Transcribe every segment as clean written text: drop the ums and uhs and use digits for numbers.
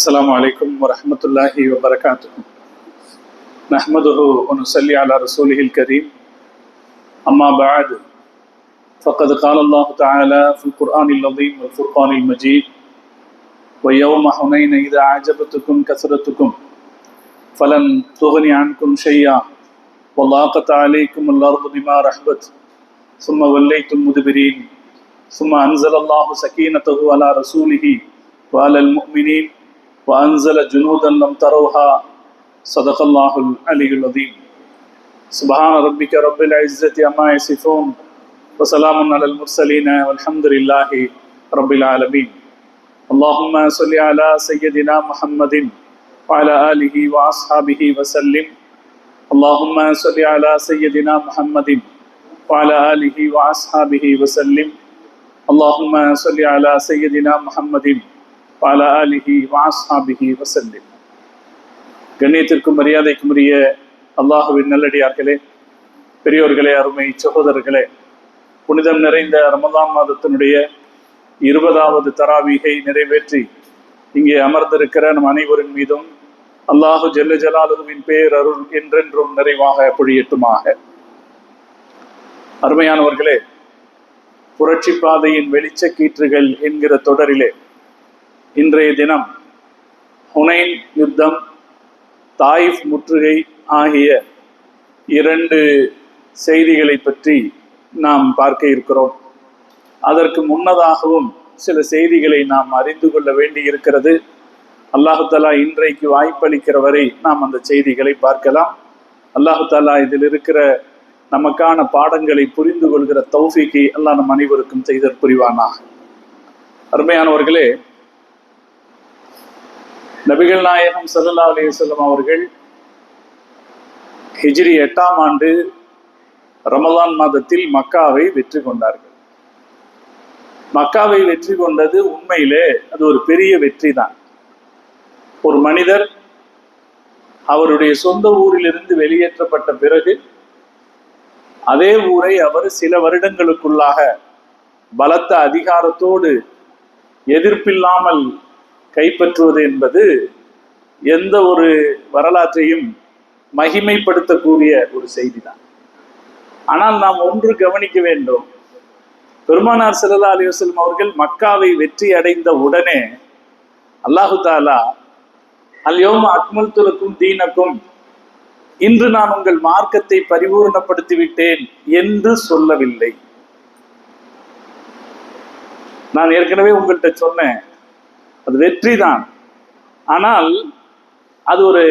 السلام عليكم ورحمة الله وبركاته. نحمده ونصلي على رسوله الكريم. أما بعد فقد قال الله تعالى في القرآن العظيم والفرقان المجيد: ويوم حنين إذا أعجبتكم كثرتكم فلن تغني عنكم شيئا وضاقت عليكم الأرض بما رحبت ثم وليتم مدبرين ثم أنزل الله سكينته على رسوله وعلى المؤمنين وأنزل جنودا لم تروها صدق الله العلي العظيم. سبحان ربك رب العزة عما يصفون وسلام على المرسلين والحمد لله رب العالمين. اللهم صل على سيدنا محمد وعلى آله وأصحابه وسلم. اللهم صل على سيدنا محمد وعلى آله وأصحابه وسلم. اللهم صل على سيدنا محمد وعلى آله وأصحابه وسلم. கண்ணியத்திற்கும் மரியாதைக்கும் உரிய அல்லாஹுவின் நல்லடியார்களே, பெரியோர்களே, அருமை சகோதரர்களே, புனிதம் நிறைந்த ரமலான் மாதத்தினுடைய 20வது தராவீகை நிறைவேற்றி இங்கே அமர்ந்திருக்கிற நம் அனைவரின் மீதும் அல்லாஹு ஜல்ல ஜலாலுவின் பேரருள் என்றென்றும் நிறைவாக பொழியட்டுமாக. அருமையானவர்களே, புரட்சி பாதையின் வெளிச்ச கீற்றுகள் என்கிற தொடரிலே இன்றைய தினம் ஹுனைன் யுத்தம், தாயிஃப் முற்றுகை ஆகிய 2 செய்திகளை பற்றி நாம் பார்க்க இருக்கிறோம். அதற்கு முன்னதாகவும் சில செய்திகளை நாம் அறிந்து கொள்ள வேண்டி இருக்கிறது. அல்லாஹு தாலா இன்றைக்கு வாய்ப்பளிக்கிற வரை நாம் அந்த செய்திகளை பார்க்கலாம். அல்லாஹு தாலா இதில் இருக்கிற நமக்கான பாடங்களை புரிந்து கொள்கிற தௌஃபீக்கை அல்லாஹ் நம் அனைவருக்கும் செய்தற் புரிவானாக. அருமையானவர்களே, நபிகள் நாயகம் ஸல்லல்லாஹு அலைஹி வஸல்லம் அவர்கள் ஹிஜ்ரி 8ஆம் ஆண்டு ரமலான் மாதத்தில் மக்காவை வெற்றி கொண்டார்கள். மக்காவை வெற்றி கொண்டது உண்மையிலே அது ஒரு பெரிய வெற்றி தான். ஒரு மனிதர் அவருடைய சொந்த ஊரிலிருந்து வெளியேற்றப்பட்ட பிறகு அதே ஊரை அவர் சில வருடங்களுக்குள்ளாக பலத்த அதிகாரத்தோடு எதிர்ப்பில்லாமல் கைப்பற்றுவது என்பது எந்த ஒரு வரலாற்றையும் மகிமைப்படுத்தக்கூடிய ஒரு செய்தி தான். ஆனால் நாம் ஒன்று கவனிக்க வேண்டும். பெருமானார் ஸல்லல்லாஹு அலைஹி வஸல்லம் அவர்கள் மக்காவை வெற்றி அடைந்த உடனே அல்லாஹு தாலா அல் யௌம அக்மல்து லக்கும் தீனக்கும், இன்று நான் உங்கள் மார்க்கத்தை பரிபூர்ணப்படுத்தி விட்டேன் என்று சொல்லவில்லை. நான் ஏற்கனவே உங்கள்கிட்ட சொன்னேன், அது வெற்றி தான். ஆனால் அது ஒரு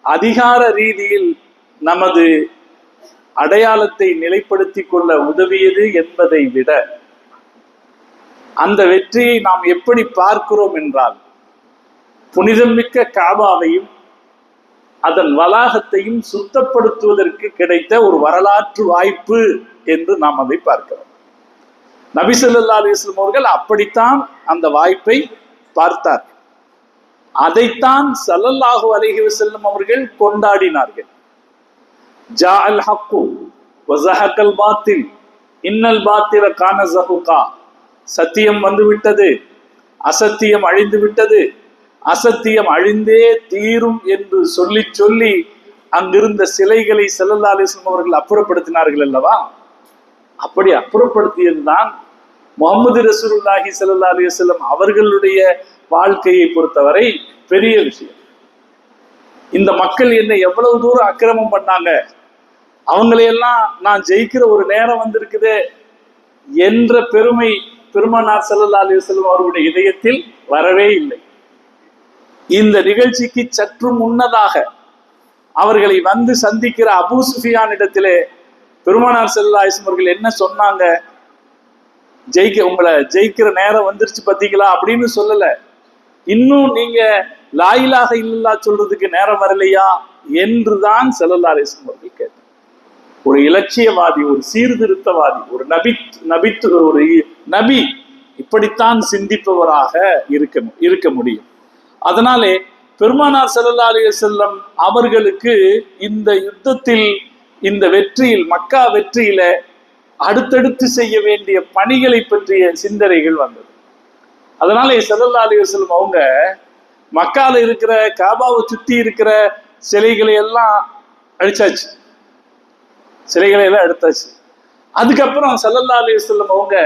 அதிகார ரீதியில் நமது அடையாளத்தை நிலைப்படுத்தி கொள்ள உதவியது என்பதை விட அந்த வெற்றியை நாம் எப்படி பார்க்கிறோம் என்றால், புனிதமிக்க காபாவையும் அதன் வளாகத்தையும் சுத்தப்படுத்துவதற்கு கிடைத்த ஒரு வரலாற்று வாய்ப்பு என்று நாம் அதை பார்க்கிறோம். நபி ஸல்லல்லாஹு அலைஹி வஸல்லம் அவர்கள் அப்படித்தான் அந்த வாய்ப்பை பார்த்தார். அதைத்தான் ஸல்லல்லாஹு அலைஹி வஸல்லம் அவர்கள் கொண்டாடினார்கள். ஜாஅல் ஹக்கு வ ஸஹகல் பாத்தில் இன்னல் பாத்தில கான ஸஹுகா. சத்தியம் வந்து விட்டது, அசத்தியம் அழிந்து விட்டது, அசத்தியம் அழிந்தே தீரும் என்று சொல்லி சொல்லி அங்கிருந்த சிலைகளை ஸல்லல்லாஹு அலைஹி வஸல்லம் அவர்கள் அப்புறப்படுத்தினார்கள் அல்லவா? அப்படி அப்புறப்படுத்தியதுதான் முஹம்மது ரசூலுல்லாஹி ஸல்லல்லாஹு அலைஹி வஸல்லம் அவர்களுடைய வாழ்க்கையை பொறுத்தவரை பெரிய விஷயம். இந்த மக்கள் என்னை எவ்வளவு தூரம் அக்கிரமம் பண்ணாங்க, அவங்களையெல்லாம் நான் ஜெயிக்கிற ஒரு நேரம் வந்திருக்குதே என்ற பெருமை பெருமானார் ஸல்லல்லாஹு அலைஹி வஸல்லம் அவர்களுடைய இதயத்தில் வரவே இல்லை. இந்த நிகழ்ச்சிக்கு சற்று முன்னதாக அவர்களை வந்து சந்திக்கிற அபூ சுஃபியான் இடத்திலே பெருமானார் ஸல்லல்லாஹு அலைஹி வஸல்லம் அவர்கள் என்ன சொன்னாங்க? உங்களை ஜெயிக்கிற நேரம் வந்துருச்சு பார்த்தீங்களா அப்படின்னு சொல்லல. இன்னும் நீங்க லா இலாஹ இல்லல்லாஹ் சொல்றதுக்கு நேரம் வரலையா என்றுதான் ஸல்லல்லாஹு அலைஹி வஸல்லம் அவர்கள் கேட்டார். ஒரு இலட்சியவாதி, ஒரு சீர்திருத்தவாதி, ஒரு ஒரு நபி இப்படித்தான் சிந்திப்பவராக இருக்க முடியும். அதனாலே பெருமானார் ஸல்லல்லாஹு அலைஹி வஸல்லம் அவர்களுக்கு இந்த யுத்தத்தில், இந்த வெற்றியில், மக்கா வெற்றியில அடுத்தடுத்து செய்ய வேண்டிய பணிகளை பற்றிய சிந்தனைகள் வந்தது. அதனால ஸல்லல்லாஹு அலைஹி வஸல்லம் அவங்க மக்கால இருக்கிற காபாவை சுத்தி இருக்கிற சிலைகளை எல்லாம் அழிச்சாச்சு, சிலைகளை எல்லாம் எடுத்தாச்சு. அதுக்கப்புறம் ஸல்லல்லாஹு அலைஹி வஸல்லம் அவங்க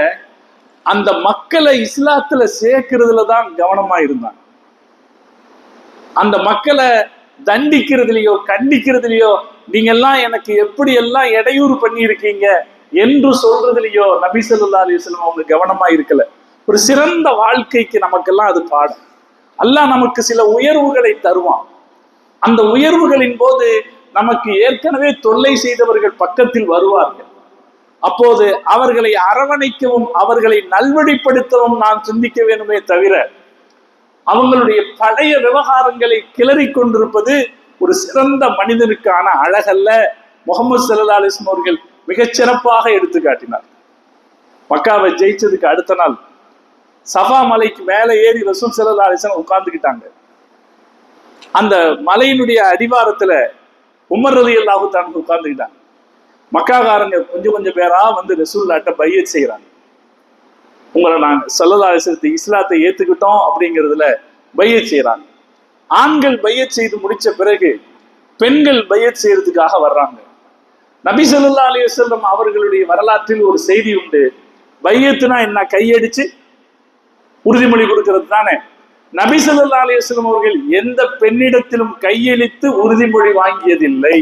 அந்த மக்களை இஸ்லாத்துல சேர்க்கிறதுல தான் கவனமா இருந்தாங்க. அந்த மக்களை தண்டிக்கிறதுலையோ கண்டிக்கிறதுலையோ நீங்க எல்லாம் எனக்கு எப்படி எல்லாம் இடையூறு பண்ணி இருக்கீங்க என்று சொல்றதுலையோ நபி ஸல்லல்லாஹு அலைஹி வஸல்லம் அவங்க கவனமா இருக்கல. ஒரு சிறந்த வாழ்க்கைக்கு நமக்கெல்லாம் அது பாடம். அல்லாஹ் நமக்கு சில உயர்வுகளை தருவான். அந்த உயர்வுகளின் போது நமக்கு ஏற்கனவே தொல்லை செய்தவர்கள் பக்கத்தில் வருவார்கள். அப்போது அவர்களை அரவணைக்கவும் அவர்களை நல்வழிப்படுத்தவும் நான் சிந்திக்க வேண்டுமே தவிர அவங்களுடைய பழைய விவகாரங்களை கிளறி கொண்டிருப்பது ஒரு சிறந்த மனிதனுக்கான அழகல்ல. முகமது ஸல்லல்லாஹு அலைஹி வஸல்லம் அவர்கள் மிகச்சிறப்பாக எடுத்து காட்டினார். மக்காவை ஜெயிச்சதுக்கு அடுத்த நாள் சஃபா மலைக்கு மேலே ஏறி ரசூல் ஸல்லல்லாஹு அலைஹி வஸல்லம் உட்கார்ந்துக்கிட்டாங்க. அந்த மலையினுடைய அடிவாரத்துல உமர் ரலியல்லாஹு தஆலா உட்கார்ந்துக்கிட்டாங்க. மக்காக்காரங்க கொஞ்சம் கொஞ்சம் பேரா வந்து ரசூலுல்லாஹ்ட்ட பையத் செய்யறாங்க. உங்களை நாங்க ஸல்லல்லாஹு அலைஹி வஸல்லம் இஸ்லாத்தை ஏத்துக்கிட்டோம் அப்படிங்கிறதுல பையத் செய்யறாங்க. ஆண்கள் பையத் செய்து முடிச்ச பிறகு பெண்கள் பையத் செய்யறதுக்காக வர்றாங்க. நபி ஸல்லல்லாஹு அலைஹி வஸல்லம் அவர்களுடைய வரலாற்றில் ஒரு செய்தி உண்டு. பையத்துனா என்ன? கையடிச்சு உறுதிமொழி கொடுக்கிறது தானே. நபி ஸல்லல்லாஹு அலைஹி வஸல்லம் அவர்கள் எந்த பெண்ணிடத்திலும் கையெழுத்து உறுதிமொழி வாங்கியதில்லை.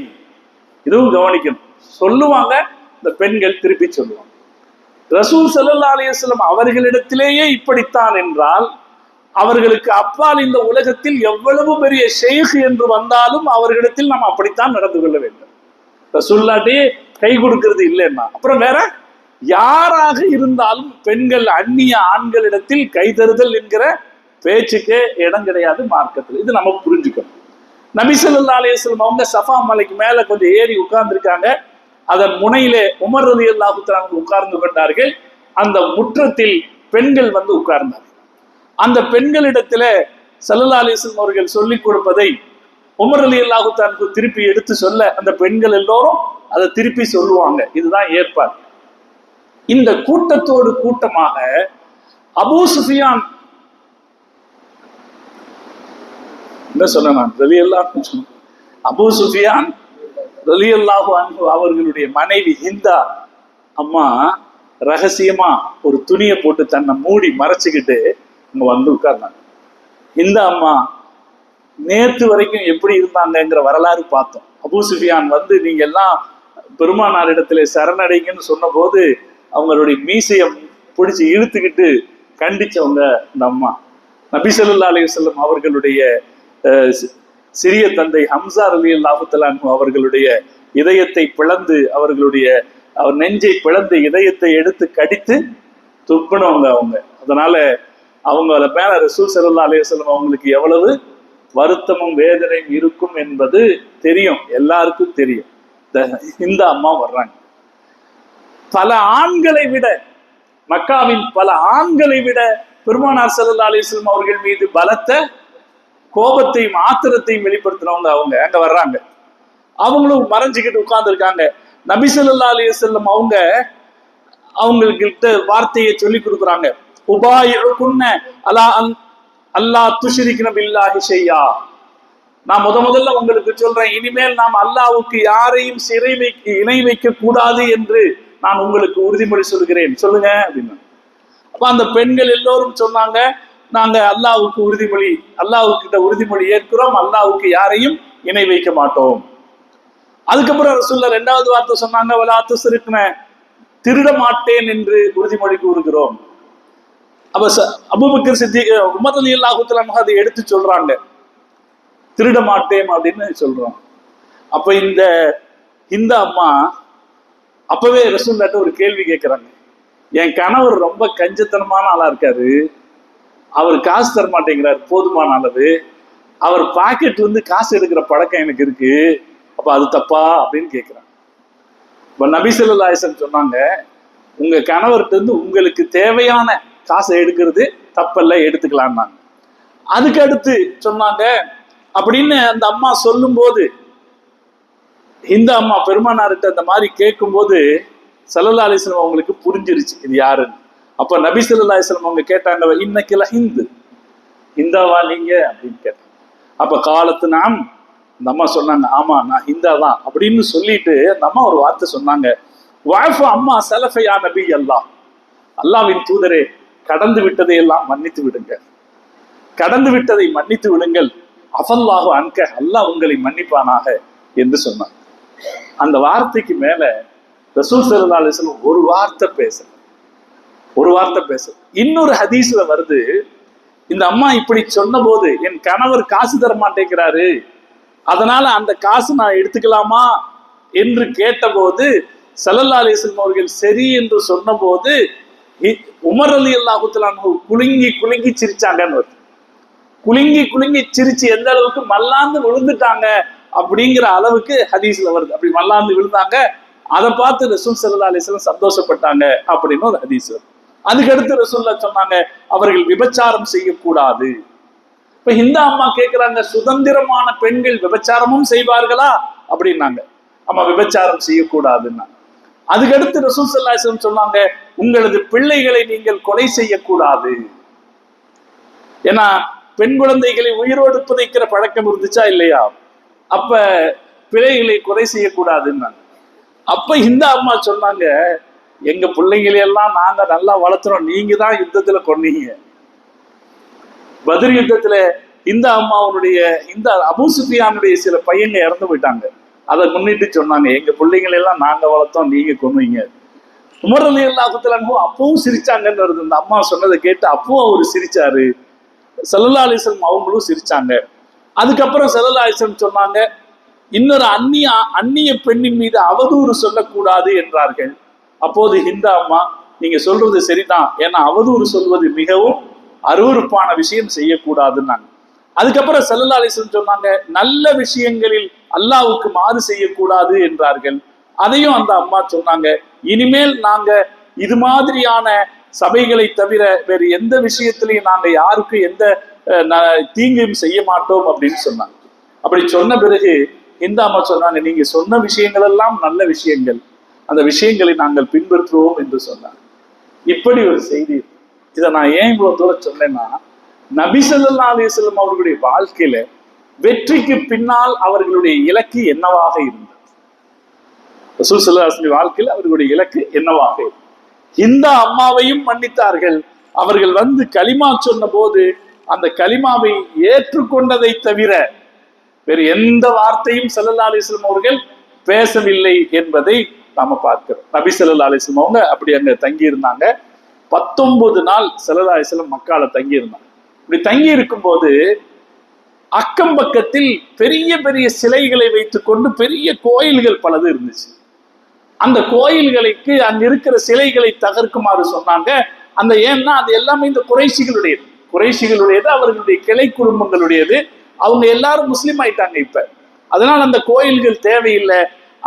இதுவும் கவனிக்கணும். சொல்லுவாங்க, இந்த பெண்கள் திருப்பி சொல்லுவாங்க. ரசூல் ஸல்லல்லாஹு அலைஹி வஸல்லம் அவர்களிடத்திலேயே இப்படித்தான் என்றால் அவர்களுக்கு அப்பால் இந்த உலகத்தில் எவ்வளவு பெரிய ஷேக் என்று வந்தாலும் அவர்களிடத்தில் நாம் அப்படித்தான் நடந்து கொள்ள வேண்டும். ரசூலுல்லாஹ்ட்டே கை கொடுக்கிறது இல்லைன்னா அப்புறம் வேற யாராக இருந்தாலும் பெண்கள் அந்நிய ஆண்களிடத்தில் கை தருதல் என்கிற பேச்சுக்கே இடம் கிடையாது மார்க்கத்தில். இது நம்ம புரிஞ்சுக்கணும். நபி ஸல்லல்லாஹு அலைஹி வஸல்லம் அவங்க சஃபா மலைக்கு மேல கொஞ்சம் ஏறி உட்கார்ந்துருக்காங்க. அதன் முனையிலே உமர் ரலியல்லாஹு தஆலா உட்கார்ந்து கொண்டார்கள். அந்த முற்றத்தில் பெண்கள் வந்து உட்கார்ந்தார்கள். அந்த பெண்களிடத்துல ஸல்லல்லாஹு அலைஹி வஸல்லம் அவர்கள் சொல்லிக் கொடுப்பதை உமர் ரலியல்லாஹு தஆலா திருப்பி எடுத்து சொல்ல அந்த பெண்கள் எல்லோரும் அதை திருப்பி சொல்லுவாங்க. இதுதான் ஏற்பாடு. இந்த கூட்டத்தோடு கூட்டமாக அபூ சுஃபியான் என்ன சொன்ன ரலியல்லாஹு அபூ சுஃபியான் ரலியல்லாஹு அன்ஹு அவர்களுடைய மனைவி ஹிந்தா அம்மா ரகசியமா ஒரு துணியை போட்டு தன்னை மூடி மறைச்சுக்கிட்டு இங்க வந்து உட்கார்ந்தாங்க. ஹிந்தா அம்மா நேற்று வரைக்கும் எப்படி இருந்தாங்கங்கிற வரலாறு பார்த்தோம். அபூ சுஃபியான் வந்து நீங்க எல்லாம் பெருமானார் இடத்துல சரணடைங்கன்னு சொன்ன போது அவங்களுடைய மீசையை பிடிச்சி இழுத்துக்கிட்டு கண்டிச்சவங்க இந்த அம்மா. நபி ஸல்லல்லாஹு அலைஹி வஸல்லம் அவர்களுடைய சிறிய தந்தை ஹம்சா ரலியல்லாஹு தஆலா அன்ஹு அவர்களுடைய இதயத்தை பிளந்து அவர் நெஞ்சை பிளந்து இதயத்தை எடுத்து கடித்து துப்பினவங்க அவங்க. அதனால அவங்கள மேல ரசூல் ஸல்லல்லாஹு அலைஹி வஸல்லம் அவங்களுக்கு எவ்வளவு வருத்தமும் வேதனையும் இருக்கும் என்பது தெரியும், எல்லாருக்கும் தெரியும். இந்த அம்மா வர்றாங்க. பல ஆண்களை விட மக்காவின் பல ஆண்களை விட பெருமானார் ஸல்லல்லாஹு அலைஹி வஸல்லம் அவர்கள் மீது பலத்த கோபத்தையும் ஆத்திரத்தையும் வெளிப்படுத்தினவங்க அவங்க அங்க வர்றாங்க. அவங்களும் மறைஞ்சுக்கிட்டு உட்கார்ந்து இருக்காங்க. நபி ஸல்லல்லாஹு அலைஹி வஸல்லம் அவங்ககிட்ட வார்த்தையை சொல்லி கொடுக்குறாங்க. உபாயிஉகுன்ன அலா அல்லாஹ் துஷ்ரிக்ன பில்லாஹி ஷையா. நான் முதல்ல உங்களுக்கு சொல்றேன், இனிமேல் நாம் அல்லாஹ்வுக்கு யாரையும் இணை வைக்க கூடாது என்று நான் உங்களுக்கு உறுதிமொழி சொல்கிறேன், சொல்லுங்க அப்படின்னு. அப்ப அந்த பெண்கள் எல்லோரும் சொன்னாங்க, நாங்க அல்லாஹ்வுக்கிட்ட உறுதிமொழி ஏற்கிறோம், அல்லாஹ்வுக்கு யாரையும் இணை வைக்க மாட்டோம். அதுக்கப்புறம் ரசூலுல்லாஹ் இரண்டாவது வார்த்தை சொன்னாங்க, வலா துஸ்ரிக்ன, திருட மாட்டேன் என்று உறுதிமொழி கூறுகிறோம். அப்ப அபூபக்கர் சித்திக் உமர் ரலியல்லாஹு தஆலா அன்ஹு அதை எடுத்து சொல்றாங்க, திருட மாட்டேன் அப்படின்னு சொல்றோம். அப்ப இந்த அம்மா அப்பவே ரசூலுல்லாஹ்ட்ட ஒரு கேள்வி கேட்கிறாங்க. என் கணவர் ரொம்ப கஞ்சத்தனமான ஆளா இருக்காரு, அவர் காசு தர மாட்டேங்கிறார் போதுமான அளவு, அவர் பாக்கெட்ல இருந்து காசு எடுக்கிற பழக்கம் எனக்கு இருக்கு, அப்ப அது தப்பா அப்படின்னு கேட்கிறாங்க. இப்ப நபி ஸல்லல்லாஹு அலைஹி வஸல்லம் சொன்னாங்க, உங்க கணவர்கிட்ட இருந்து உங்களுக்கு தேவையான காசை எடுக்கிறது தப்பல்ல, எடுத்துக்கலாம்னாங்க. அதுக்கு அடுத்து சொன்னாங்க அப்படின்னு அந்த அம்மா சொல்லும் போது, இந்த அம்மா பெருமானார்கிட்ட அந்த மாதிரி கேட்கும் போது ஸல்லல்லாஹு அலைஹி வஸல்லம் அவங்களுக்கு புரிஞ்சிருச்சு இது யாருன்னு. அப்ப நபி ஸல்லல்லாஹு அலைஹி வஸல்லம் அவங்க கேட்டாங்க, இன்னக்கில ஹிந்து, ஹிந்தாவா நீங்க அப்படின்னு கேட்டேன். அப்ப காலத்து நாம் இந்த அம்மா சொன்னாங்க, ஆமா நான் ஹிந்தா தான் அப்படின்னு சொல்லிட்டு அந்த அம்மா ஒரு வார்த்தை சொன்னாங்க, வாய்ஃபு அம்மா சலஃபையா நபி அல்லாஹ், அல்லாவின் தூதரே கடந்து விட்டதை எல்லாம் மன்னித்து விடுங்க, கடந்து விட்டதை மன்னித்து விடுங்கள், அஃபல்லாஹு அன்க, அல்லாஹ் உங்களை மன்னிப்பானாக என்று சொன்னாங்க. அந்த வார்த்தைக்கு மேல ரசூல் ஸல்லல்லாஹு அலைஹி வஸல்லம் ஒரு வார்த்தை பேச. இன்னொரு ஹதீஸ்ல வருது, இந்த அம்மா இப்படி சொன்ன போது என் கணவர் காசு தர மாட்டேங்கிறாரு, அதனால அந்த காசு நான் எடுத்துக்கலாமா என்று கேட்டபோது ஸல்லல்லாஹு அலைஹி வஸல்லம் அவர்கள் சரி என்று சொன்ன போது உமர் ரலியல்லாஹு தஆலா அன்ஹு குலுங்கி சிரிச்சாங்கன்னு வருது. குலுங்கி சிரிச்சு எந்த அளவுக்கு மல்லாந்து விழுந்துட்டாங்க அப்படிங்கிற அளவுக்கு ஹதீஸ்ல வருது. அப்படி மல்லாந்து விழுந்தாங்க, அதை பார்த்து ரசூல் ஸல்லல்லாஹு அலைஹி வஸல்லம் சந்தோஷப்பட்டாங்க அப்படின்னு ஒரு ஹதீஸ் வருது. அதுக்கடுத்து ரசூலுல்லாஹ் சொன்னாங்க, அவர்கள் விபச்சாரம் செய்யக்கூடாது. இப்ப இந்த அம்மா கேட்கிறாங்க, சுதந்திரமான பெண்கள் விபச்சாரமும் செய்வார்களா அப்படின்னாங்க. ஆமா, விபச்சாரம் செய்யக்கூடாதுன்னா. அதுக்கடுத்து ரசூல் ஸல்லல்லாஹு அலைஹி வஸல்லம் சொன்னாங்க, உங்களது பிள்ளைகளை நீங்கள் கொலை செய்யக்கூடாது. ஏன்னா பெண் குழந்தைகளை உயிரோடு புதைக்கிற பழக்கம் இருந்துச்சா இல்லையா? அப்ப பிள்ளைகளை கொலை செய்யக்கூடாதுன்னா. அப்ப இந்த அம்மா சொன்னாங்க, எங்க பிள்ளைங்களை எல்லாம் நாங்க நல்லா வளர்த்துறோம், நீங்க தான் யுத்தத்துல கொன்னீங்க. பத்ர் யுத்தத்துல இந்த அம்மாவுடைய இந்த அபூ சுஃபியானுடைய சில பையங்க இறந்து போயிட்டாங்க. அதை முன்னிட்டு சொன்னாங்க, எங்க பிள்ளைங்களை எல்லாம் நாங்க வளர்த்தோம், நீங்க கொன்னீங்க. உமர் ரலியல்லாஹு தஆலா அன்ஹு அப்பவும் சிரிச்சாங்கன்னு வருது. இந்த அம்மா சொன்னதை கேட்டு அப்பவும் அவரு சிரிச்சாரு. ஸல்லல்லாஹு அலைஹி வஸல்லம் அவங்களும் சிரிச்சாங்க. அதுக்கப்புறம் ஸல்லல்லாஹு அலைஹி வஸல்லம் சொன்னாங்க, இன்னொரு அந்நிய பெண்ணின் மீது அவதூறு சொல்லக்கூடாது என்றார்கள். அப்போது இந்த அம்மா, நீங்க சொல்றது சரிதான், ஏன்னா அவதூறு சொல்வது மிகவும் அருவருப்பான விஷயம், செய்யக்கூடாதுன்னாங்க. அதுக்கப்புறம் ஸல்லல்லாஹு அலைஹி வஸல்லம் சொன்னாங்க, நல்ல விஷயங்களில் அல்லாஹ்வுக்கு மாறு செய்யக்கூடாது என்றார்கள். அதையும் அந்த அம்மா சொன்னாங்க, இனிமேல் நாங்க இது மாதிரியான சபைகளை தவிர வேறு எந்த விஷயத்திலையும் நாங்க யாருக்கும் எந்த தீங்கையும் செய்ய மாட்டோம் அப்படின்னு சொன்னாங்க. அப்படி சொன்ன பிறகு இந்த அம்மா சொன்னாங்க, நீங்க சொன்ன விஷயங்கள் எல்லாம் நல்ல விஷயங்கள், அந்த விஷயங்களை நாங்கள் பின்பற்றுவோம் என்று சொன்னாங்க. இப்படி ஒரு செய்தி. இதை நான் ஏன் இவ்வளவு தூரம் சொன்னேன்னா, நபி ஸல்லல்லாஹு அலைஹி வஸல்லம் அவர்களுடைய வாழ்க்கையில வெற்றிக்கு பின்னால் அவர்களுடைய இலக்கு என்னவாக இருந்தது? ரசூல் ஸல்லல்லாஹு அலைஹி வஸல்லம் வாழ்க்கையில் அவர்களுடைய இலக்கு என்னவாக இருந்தது? இந்த அம்மாவையும் மன்னித்தார்கள். அவர்கள் வந்து கலிமா சொன்ன போது அந்த கலிமாவை ஏற்றுக்கொண்டதை தவிர வேறு எந்த வார்த்தையும் ஸல்லல்லாஹு அலைஹி வஸல்லம் அவர்கள் பேசவில்லை என்பதை நாம பார்க்கிறோம். நபி ஸல்லல்லாஹு அலைஹி வஸல்லம் அவங்க அப்படி அங்க தங்கி இருந்தாங்க. 19 நாள் ஸல்லல்லாஹு அலைஹி வஸல்லம் மக்கால தங்கி இருந்தாங்க. இப்படி தங்கி இருக்கும்போது அக்கம் பக்கத்தில் பெரிய பெரிய சிலைகளை வைத்துக்கொண்டு பெரிய கோயில்கள் பலது இருந்துச்சு. அந்த கோயில்களுக்கு அங்க இருக்கிற சிலைகளை தகர்க்குமாறு சொன்னாங்க. அந்த ஏன்னா அது எல்லாமே இந்த குறைஷிகளுடையது, அவர்களுடைய கிளை குடும்பங்களுடையது. அவங்க எல்லாரும் முஸ்லீம் ஆயிட்டாங்க இப்ப. அதனால அந்த கோயில்கள் தேவையில்லை,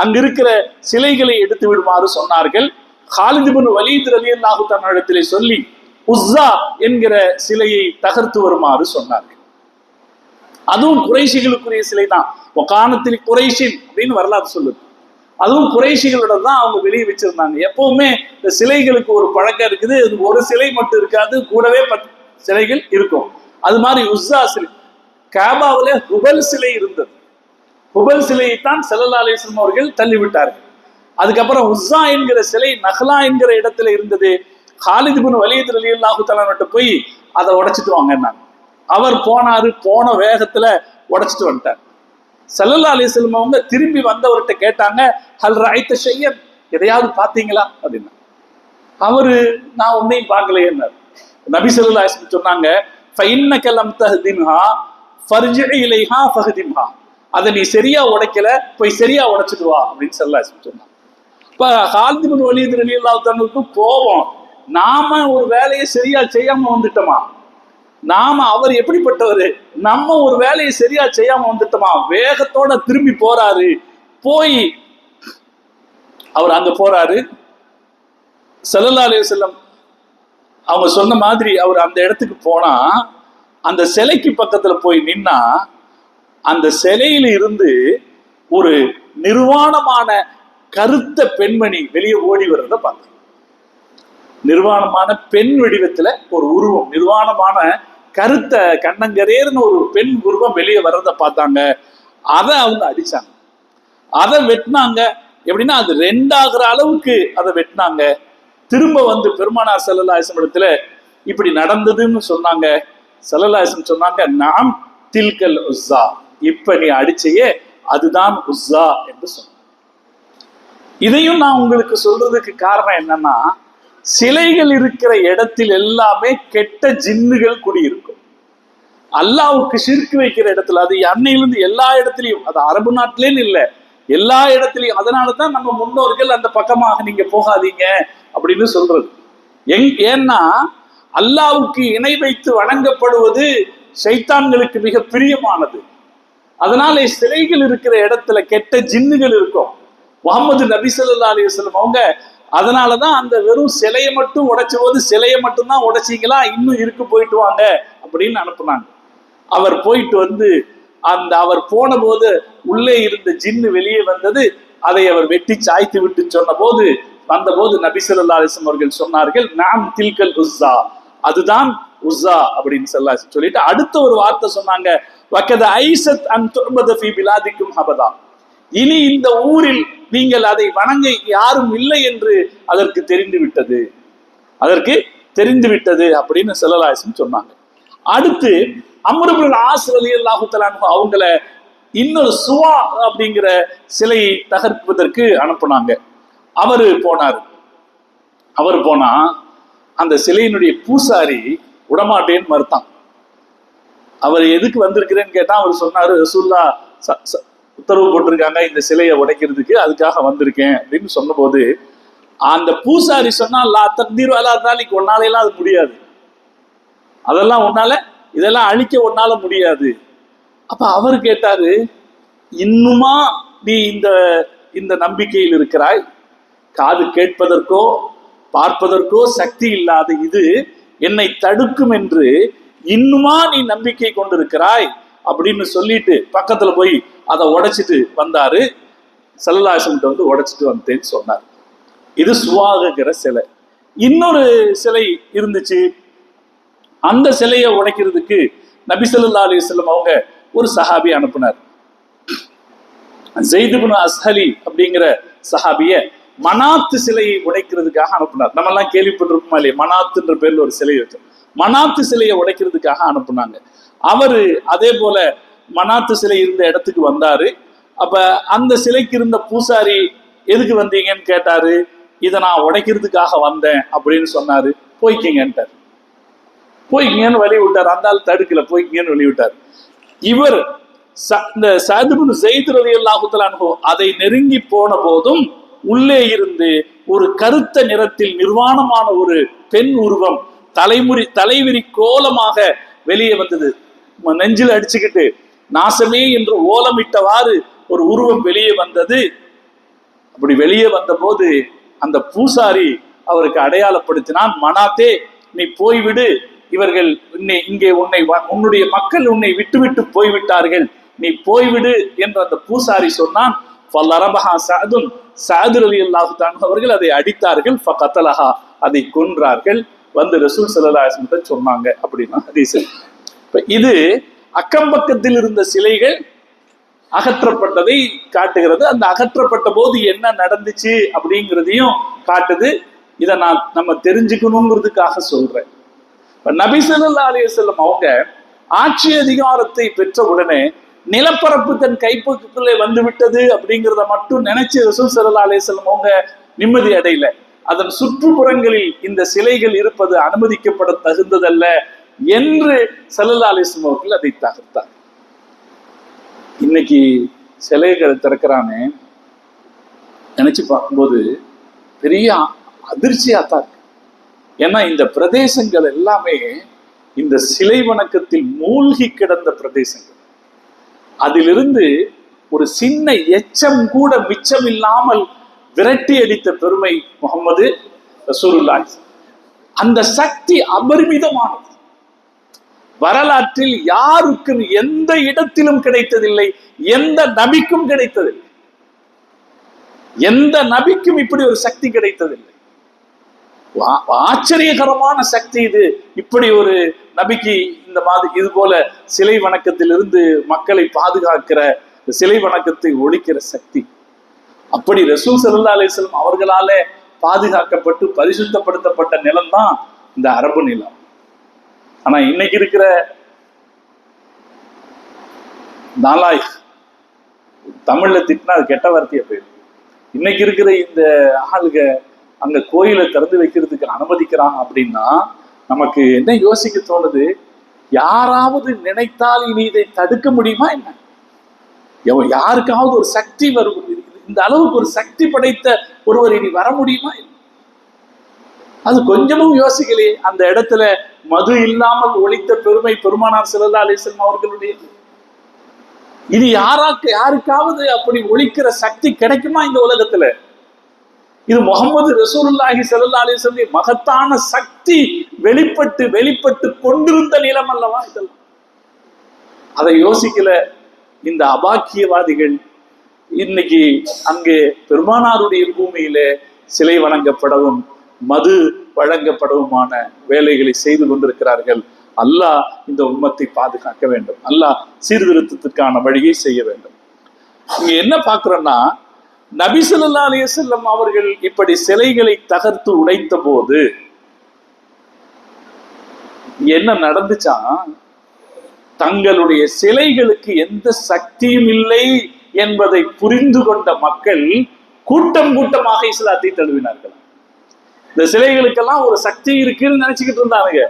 அங்க இருக்கிற சிலைகளை எடுத்து விடுமாறு சொன்னார்கள். காலித் இப்னு வலீத் ரலியல்லாஹு தஆலா இடத்திலே சொல்லி உஸ்ஸா என்கிற சிலையை தகர்த்து வருமாறு சொன்னார்கள். அதுவும் குறைஷிகளுக்குரிய சிலை தான். வகானத்தில் குறைஷின் அப்படின்னு வரலாறு சொல்லுது. அதுவும் குறைஷிகளோட தான் அவங்க வெளியே வச்சிருந்தாங்க. எப்பவுமே இந்த சிலைகளுக்கு ஒரு பழக்கம் இருக்குது, அது ஒரு சிலை மட்டும் இருக்காது, கூடவே 10 சிலைகள் இருக்கும். அது மாதிரி உஸ்ஸா சிலை, காபாவிலே ஹுபல் சிலை இருந்தது. ஹுபல் சிலையைத்தான் ஸல்லல்லாஹு அலைஹி வஸல்லம் அவர்கள் தள்ளிவிட்டார்கள். அதுக்கப்புறம் உஸ்ஸா என்கிற சிலை நஹ்லா என்கிற இடத்துல இருந்தது. காலித் இப்னு வலீத் ரலியல்லாஹு தஆலா கிட்ட போய் அதை உடைச்சிட்டு வாங்கன்னாங்க. அவர் போனாரு, போன வேகத்துல உடைச்சிட்டு வந்துட்டார். ஸல்லல்லாஹு அலைஹி வஸல்லம் அவங்க திரும்பி வந்தவர்கிட்ட கேட்டாங்க, ஹல் ரஅய்த ஷையன், எதையாவது பார்த்தீங்களா அப்படின்னா. அவரு நான் ஒன்னையும் பார்க்கலையேன்னார். நபி ஸல்லல்லாஹு அலைஹி வஸல்லம் சொன்னாங்க, ஃபஇன்னக லம் தஹ்திம்ஹா ஃபர்ஜி இலைஹா ஃபஹ்திம்ஹா, அதை நீ சரியா உடைக்கல, போய் சரியா உடைச்சிட்டு வா அப்படின்னு ஸல்லல்லாஹு அலைஹி வஸல்லம் சொன்னாங்க. இப்ப காலித் இப்னு வலீத் ரலியல்லாஹு தஆலாவுக்கு கோபம், நாம ஒரு வேலையை சரியா செய்யாம வந்துட்டோமா, நாம அவர் எப்படிப்பட்டவரு, நம்ம ஒரு வேலையை சரியா செய்யாம வந்துட்டோமா, வேகத்தோட திரும்பி போறாரு. போய் அவர் அங்க போறாரு. ஸல்லல்லாஹு அலைஹி வஸல்லம் அவங்க சொன்ன மாதிரி அவர் அந்த இடத்துக்கு போனா, அந்த சிலைக்கு பக்கத்துல போய் நின்னா, அந்த சிலையில இருந்து ஒரு நிர்வாணமான கருத்த பெண்மணி வெளியே ஓடி வர்றத பார்த்த. நிர்வாணமான பெண் வடிவத்துல ஒரு உருவம், நிர்வாணமான கருத்த கண்ணங்கரேர்னு ஒரு பெண் உருவம் வெளியே வர்றதை பார்த்தாங்க. அதை அவங்க அடிச்சாங்க, அதை வெட்டினாங்க. எப்படின்னா அது 2 ஆகுற அளவுக்கு அதை வெட்டினாங்க. திரும்ப வந்து பெருமானார் ஸல்லல்லாஹு அலைஹி வஸல்லம் இடத்துல இப்படி நடந்ததுன்னு சொன்னாங்க. ஸல்லல்லாஹு அலைஹி வஸல்லம் சொன்னாங்க, நாம் தில்கல் உஸ்ஸா, இப்ப நீ அடிச்சையே அதுதான் உஸ்ஸா என்று சொன்னாங்க. இதையும் நான் உங்களுக்கு சொல்றதுக்கு காரணம் என்னன்னா, சிலைகள் இருக்கிற இடத்தில் எல்லாமே கெட்ட ஜின்னுகள் குடியிருக்கும். அல்லாஹ்வுக்கு ஷிர்க் வைக்கிற இடத்துல, அது அன்னையிலிருந்து எல்லா இடத்துலையும், அது அரபு நாட்டிலேன்னு இல்லை, எல்லா இடத்துலையும். அதனாலதான் நம்ம முன்னோர்கள் அந்த பக்கமாக நீங்க போகாதீங்க அப்படின்னு சொல்றது. ஏன்னா அல்லாஹ்வுக்கு இணை வைத்து வணங்கப்படுவது ஷைத்தான்களுக்கு மிக பிரியமானது. அதனால சிலைகள் இருக்கிற இடத்துல கெட்ட ஜின்னுகள் இருக்கும். முகமது நபி ஸல்லல்லாஹு அலைஹி வஸல்லம் அவங்க அதனாலதான் அந்த வெறும் சிலையை மட்டும் உடைச்ச போது, சிலையை மட்டும்தான் உடைச்சிங்களா, இன்னும் இருக்கு போயிட்டு வாங்க அப்படின்னு அனுப்புனாங்க. அவர் போயிட்டு வந்து அவர் போன போது உள்ளே இருந்த ஜின்னு வெளியே வந்தது. அதை அவர் வெட்டி சாய்த்து விட்டு சொன்ன போது வந்தபோது நபி ஸல்லல்லாஹு அலைஹி வஸல்லம் அவர்கள் சொன்னார்கள், நாம் தில்கல் உஸ்ஸா, அதுதான் உஸ்ஸா அப்படின்னு சொல்லிட்டு அடுத்த ஒரு வார்த்தை சொன்னாங்க, வகத ஐஸத் அன் துஅபத ஃபீ பிலாதிக்கும் அபதா, இனி இந்த ஊரில் நீங்கள் அதை வணங்க யாரும் இல்லை என்று அதற்கு தெரிந்து விட்டது அப்படின்னு ஸல்லல்லாஹு அலைஹி வஸல்லம் சொன்னாங்க. அடுத்து அம்ர் இப்னு ஆஸ் ரலியல்லாஹு தஆலா அன்ஹு அவங்கள இன்னொரு சுவா அப்படிங்கிற சிலையை தகர்ப்பதற்கு அனுப்புனாங்க. அவர் போனா அந்த சிலையினுடைய பூசாரி விடமாட்டேன்னு மறுத்தான். அவர் எதுக்கு வந்திருக்கிறேன்னு கேட்டா அவர் சொன்னாரு, ரசூலுல்லாஹ் உத்தரவு போட்டிருக்காங்க இந்த சிலையை உடைக்கிறதுக்கு, அதுக்காக வந்திருக்கேன் அப்படின்னு சொன்ன போது அந்த பூசாரி சொன்னா, லா தக்தீரு அலா தாலிக், ஒன்னாலையெல்லாம் அது முடியாது, அதெல்லாம் ஒன்னால இதெல்லாம் அழிக்க ஒன்னால முடியாது. அப்ப அவர் கேட்டாரு, இன்னுமா நீ இந்த நம்பிக்கையில் இருக்கிறாய்? காது கேட்பதற்கோ பார்ப்பதற்கோ சக்தி இல்லாத இது என்னை தடுக்கும் என்று இன்னுமா நீ நம்பிக்கை கொண்டிருக்கிறாய் அப்படின்னு சொல்லிட்டு பக்கத்துல போய் அதை உடைச்சிட்டு வந்தாரு. ஸல்லல்லாஹு அலைஹி வஸல்லம் வந்து உடைச்சிட்டு வந்தேன்னு சொன்னார். இது சுவாகுங்கிற சிலை. இன்னொரு சிலை இருந்துச்சு. அந்த சிலையை உடைக்கிறதுக்கு நபி ஸல்லல்லாஹு அலைஹி வஸல்லம் அவங்க ஒரு சஹாபி அனுப்புனார். ஸைத் இப்னு அஸ்ஹலி அப்படிங்கிற சஹாபிய மனாத்து சிலையை உடைக்கிறதுக்காக அனுப்புனார். நம்ம எல்லாம் கேள்விப்பட்டிருப்போமா இல்லையா, மனாத்துன்ற பேர்ல ஒரு சிலை வச்சு மனாத்து சிலையை உடைக்கிறதுக்காக அனுப்புனாங்க. அவரு அதே போல மனாத்து சிலை இருந்த இடத்துக்கு வந்தாரு. அப்ப அந்த சிலைக்கு இருந்த பூசாரி எதுக்கு வந்தீங்கன்னு கேட்டாரு. இதை நான் உடைக்கிறதுக்காக வந்தேன் அப்படின்னு சொன்னாரு. போய்க்கிங்கன்ட்டார். போய்க்கிங்கன்னு வழி விட்டார். அந்த ஆள் தடுக்கல, போய்க்கிங்கன்னு வழி விட்டார். இவர் இந்த ஸஅத் இப்னு ஸைத் ரலியல்லாஹு தஆலா அன்ஹு அதை நெருங்கி போன போதும் உள்ளே இருந்து ஒரு கருத்த நிறத்தில் நிர்வாணமான ஒரு பெண் உருவம் தலைவிரி கோலமாக வெளியே வந்தது. நெஞ்சில் அடிச்சுக்கிட்டு நாசமே என்று ஓலமிட்டவாறு ஒரு உருவம் வெளியே வந்தது. அப்படி வெளியே வந்த போது அந்த பூசாரி அவருக்கு அடையாளப்படுத்தினான், மனாத்தே நீ போய்விடு, இவர்கள் இங்கே உன்னுடைய மக்கள் உன்னை விட்டுவிட்டு போய்விட்டார்கள், நீ போய்விடு என்று அந்த பூசாரி சொன்னான். ஸஅத் ரலியல்லாஹு தஆலா அவர்கள் அதை அடித்தார்கள். ஃபகதலஹா, அதை கொன்றார்கள். வந்து ரசூல் ஸல்லல்லாஹு அலைஹி வஸல்லம் சொன்னாங்க அப்படின்னா ஹதீஸ். இது அக்கம் பக்கத்தில் இருந்த சிலைகள் அகற்றப்பட்டதை காட்டுகிறது. அந்த அகற்றப்பட்ட போது என்ன நடந்துச்சு அப்படிங்கிறதையும் காட்டுது. இதை நம்ம தெரிஞ்சுக்கணுங்கிறதுக்காக சொல்றேன். நபி ஸல்லல்லாஹு அலைஹி வஸல்லம் அவங்க ஆட்சி அதிகாரத்தை பெற்ற உடனே நிலப்பரப்பு தன் கைப்பக்குள்ளே வந்து விட்டது அப்படிங்கிறத மட்டும் நினைச்சு ரசூல் ஸல்லல்லாஹு அலைஹி வஸல்லம் அவங்க நிம்மதி அடையல. அதன் சுற்றுப்புறங்களில் இந்த சிலைகள் இருப்பது அனுமதிக்கப்பட தகுந்ததல்ல என்று ஸல்லல்லாஹு அலைஹி வஸல்லம் அவர்கள் அதை தகர்த்தார். இன்னைக்கு சிலைகளை திறக்கிறானே நினைச்சு பார்க்கும்போது பெரிய அதிர்ச்சியாத்தான் இருக்கு. ஏன்னா இந்த பிரதேசங்கள் எல்லாமே இந்த சிலை வணக்கத்தில் மூழ்கி கிடந்த பிரதேசங்கள். அதிலிருந்து ஒரு சின்ன எச்சம் கூட மிச்சம் இல்லாமல் விரட்டி அடித்த பெருமை முஹம்மது ரசூலுல்லாஹி. அந்த சக்தி அபரிமிதமானது. வரலாற்றில் யாருக்கும் எந்த இடத்திலும் கிடைத்ததில்லை, எந்த நபிக்கும் கிடைத்ததில்லை, எந்த நபிக்கும் இப்படி ஒரு சக்தி கிடைத்ததில்லை. ஆச்சரியகரமான சக்தி இது. இப்படி ஒரு நபிக்கு இந்த மாதிரி இது போல சிலை வணக்கத்திலிருந்து மக்களை பாதுகாக்கிற, சிலை வணக்கத்தை ஒழிக்கிற சக்தி. அப்படி ரசூல் ஸல்லல்லாஹு அலைஹி வஸல்லம் அவர்களால பாதுகாக்கப்பட்டு பரிசுத்தப்படுத்தப்பட்ட நிலம் தான் இந்த அரபு நிலம். ஆனா இன்னைக்கு இருக்கிற நாலாய் தமிழ்ல திட்டினா அது கெட்ட வார்த்தையா போயிடும். இன்னைக்கு இருக்கிற இந்த ஆளுக அங்க கோயிலை திறந்து வைக்கிறதுக்கு அனுமதிக்கிறாங்க அப்படின்னா நமக்கு என்ன யோசிக்க தோணுது? யாராவது நினைத்தால் இனி இதை தடுக்க முடியுமா என்ன? யாருக்காவது ஒரு சக்தி வரும், இந்த அளவுக்கு ஒரு சக்தி படைத்த ஒருவர் இனி வர முடியுமா? அது கொஞ்சமும் யோசிக்கலையே. அந்த இடத்துல மது இல்லாமல் ஒழித்த பெருமை பெருமானார் ஸல்லல்லாஹு அலைஹி வஸல்லம் அவர்களுடையது. இது யாருக்காவது அப்படி ஒழிக்கிற சக்தி கிடைக்குமா இந்த உலகத்துல? இது முகமது ரசூலுல்லாஹி ஸல்லல்லாஹு அலைஹி வஸல்லம் மகத்தான சக்தி வெளிப்பட்டு கொண்டிருந்த நிலம் அல்லவா இதெல்லாம். அதை யோசிக்கல இந்த அபாக்கியவாதிகள். இன்னைக்கு அங்கே பெருமானாருடைய பூமியில சிலை வணங்கப்படவும் மது வழங்கப்படவுமான வேலைகளை செய்து கொண்டிருக்கிறார்கள். அல்லாஹ் இந்த உம்மத்தை பாதுகாக்க வேண்டும். அல்லாஹ் சீர்திருத்தத்திற்கான வழியை செய்ய வேண்டும். இங்க என்ன பார்க்கிறோம்னா, நபி ஸல்லல்லாஹு அலைஹி வஸல்லம் அவர்கள் இப்படி சிலைகளை தகர்த்து உடைத்த போது என்ன நடந்துச்சா? தங்களுடைய சிலைகளுக்கு எந்த சக்தியும் இல்லை என்பதை புரிந்து கொண்ட மக்கள் கூட்டம் கூட்டமாக இஸ்லாத்தை தழுவினார்கள். இந்த சிலைகளுக்கெல்லாம் ஒரு சக்தி இருக்குன்னு நினைச்சுக்கிட்டு இருந்தாங்க.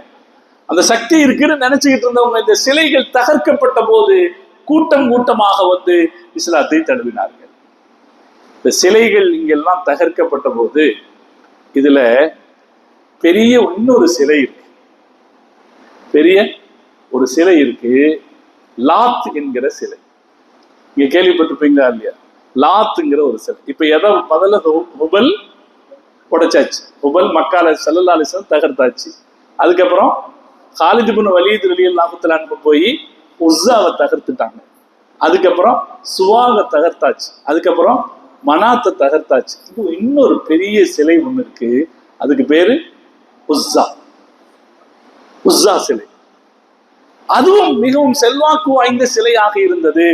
அந்த சக்தி இருக்குன்னு நினைச்சுக்கிட்டு இருந்தவங்க இந்த சிலைகள் தகர்க்கப்பட்ட போது கூட்டம் கூட்டமாக வந்து இஸ்லாத்தை தழுவினார்கள். இந்த சிலைகள் இங்கெல்லாம் தகர்க்கப்பட்ட போது இதுல பெரிய இன்னொரு சிலை இருக்கு. பெரிய ஒரு சிலை இருக்கு, லாத் என்கிற சிலை. இங்க கேள்விப்பட்டிருப்பீங்களா இல்லையா? லாத்துங்கிற ஒரு சிலை. இப்ப எதை முதல்ல ஹுபல் உடைச்சாச்சு. ஹுபல் மக்கால ஸல்லல்லாஹு அலைஹி வஸல்லம் தகர்த்தாச்சு. அதுக்கப்புறம் காலித் இப்னு வலீத் ரலியல்லாஹு தஆலா அன்ஹு போய் உஸ்ஸாவை தகர்த்துட்டாங்க. அதுக்கப்புறம் சுவாவை தகர்த்தாச்சு. அதுக்கப்புறம் மனாத்தை தகர்த்தாச்சு. இன்னொரு பெரிய சிலை ஒண்ணு இருக்கு, அதுக்கு பேரு உஸ்ஸா. உஸ்ஸா சிலை அதுவும் மிகவும் செல்வாக்கு வாய்ந்த சிலையாக இருந்தது.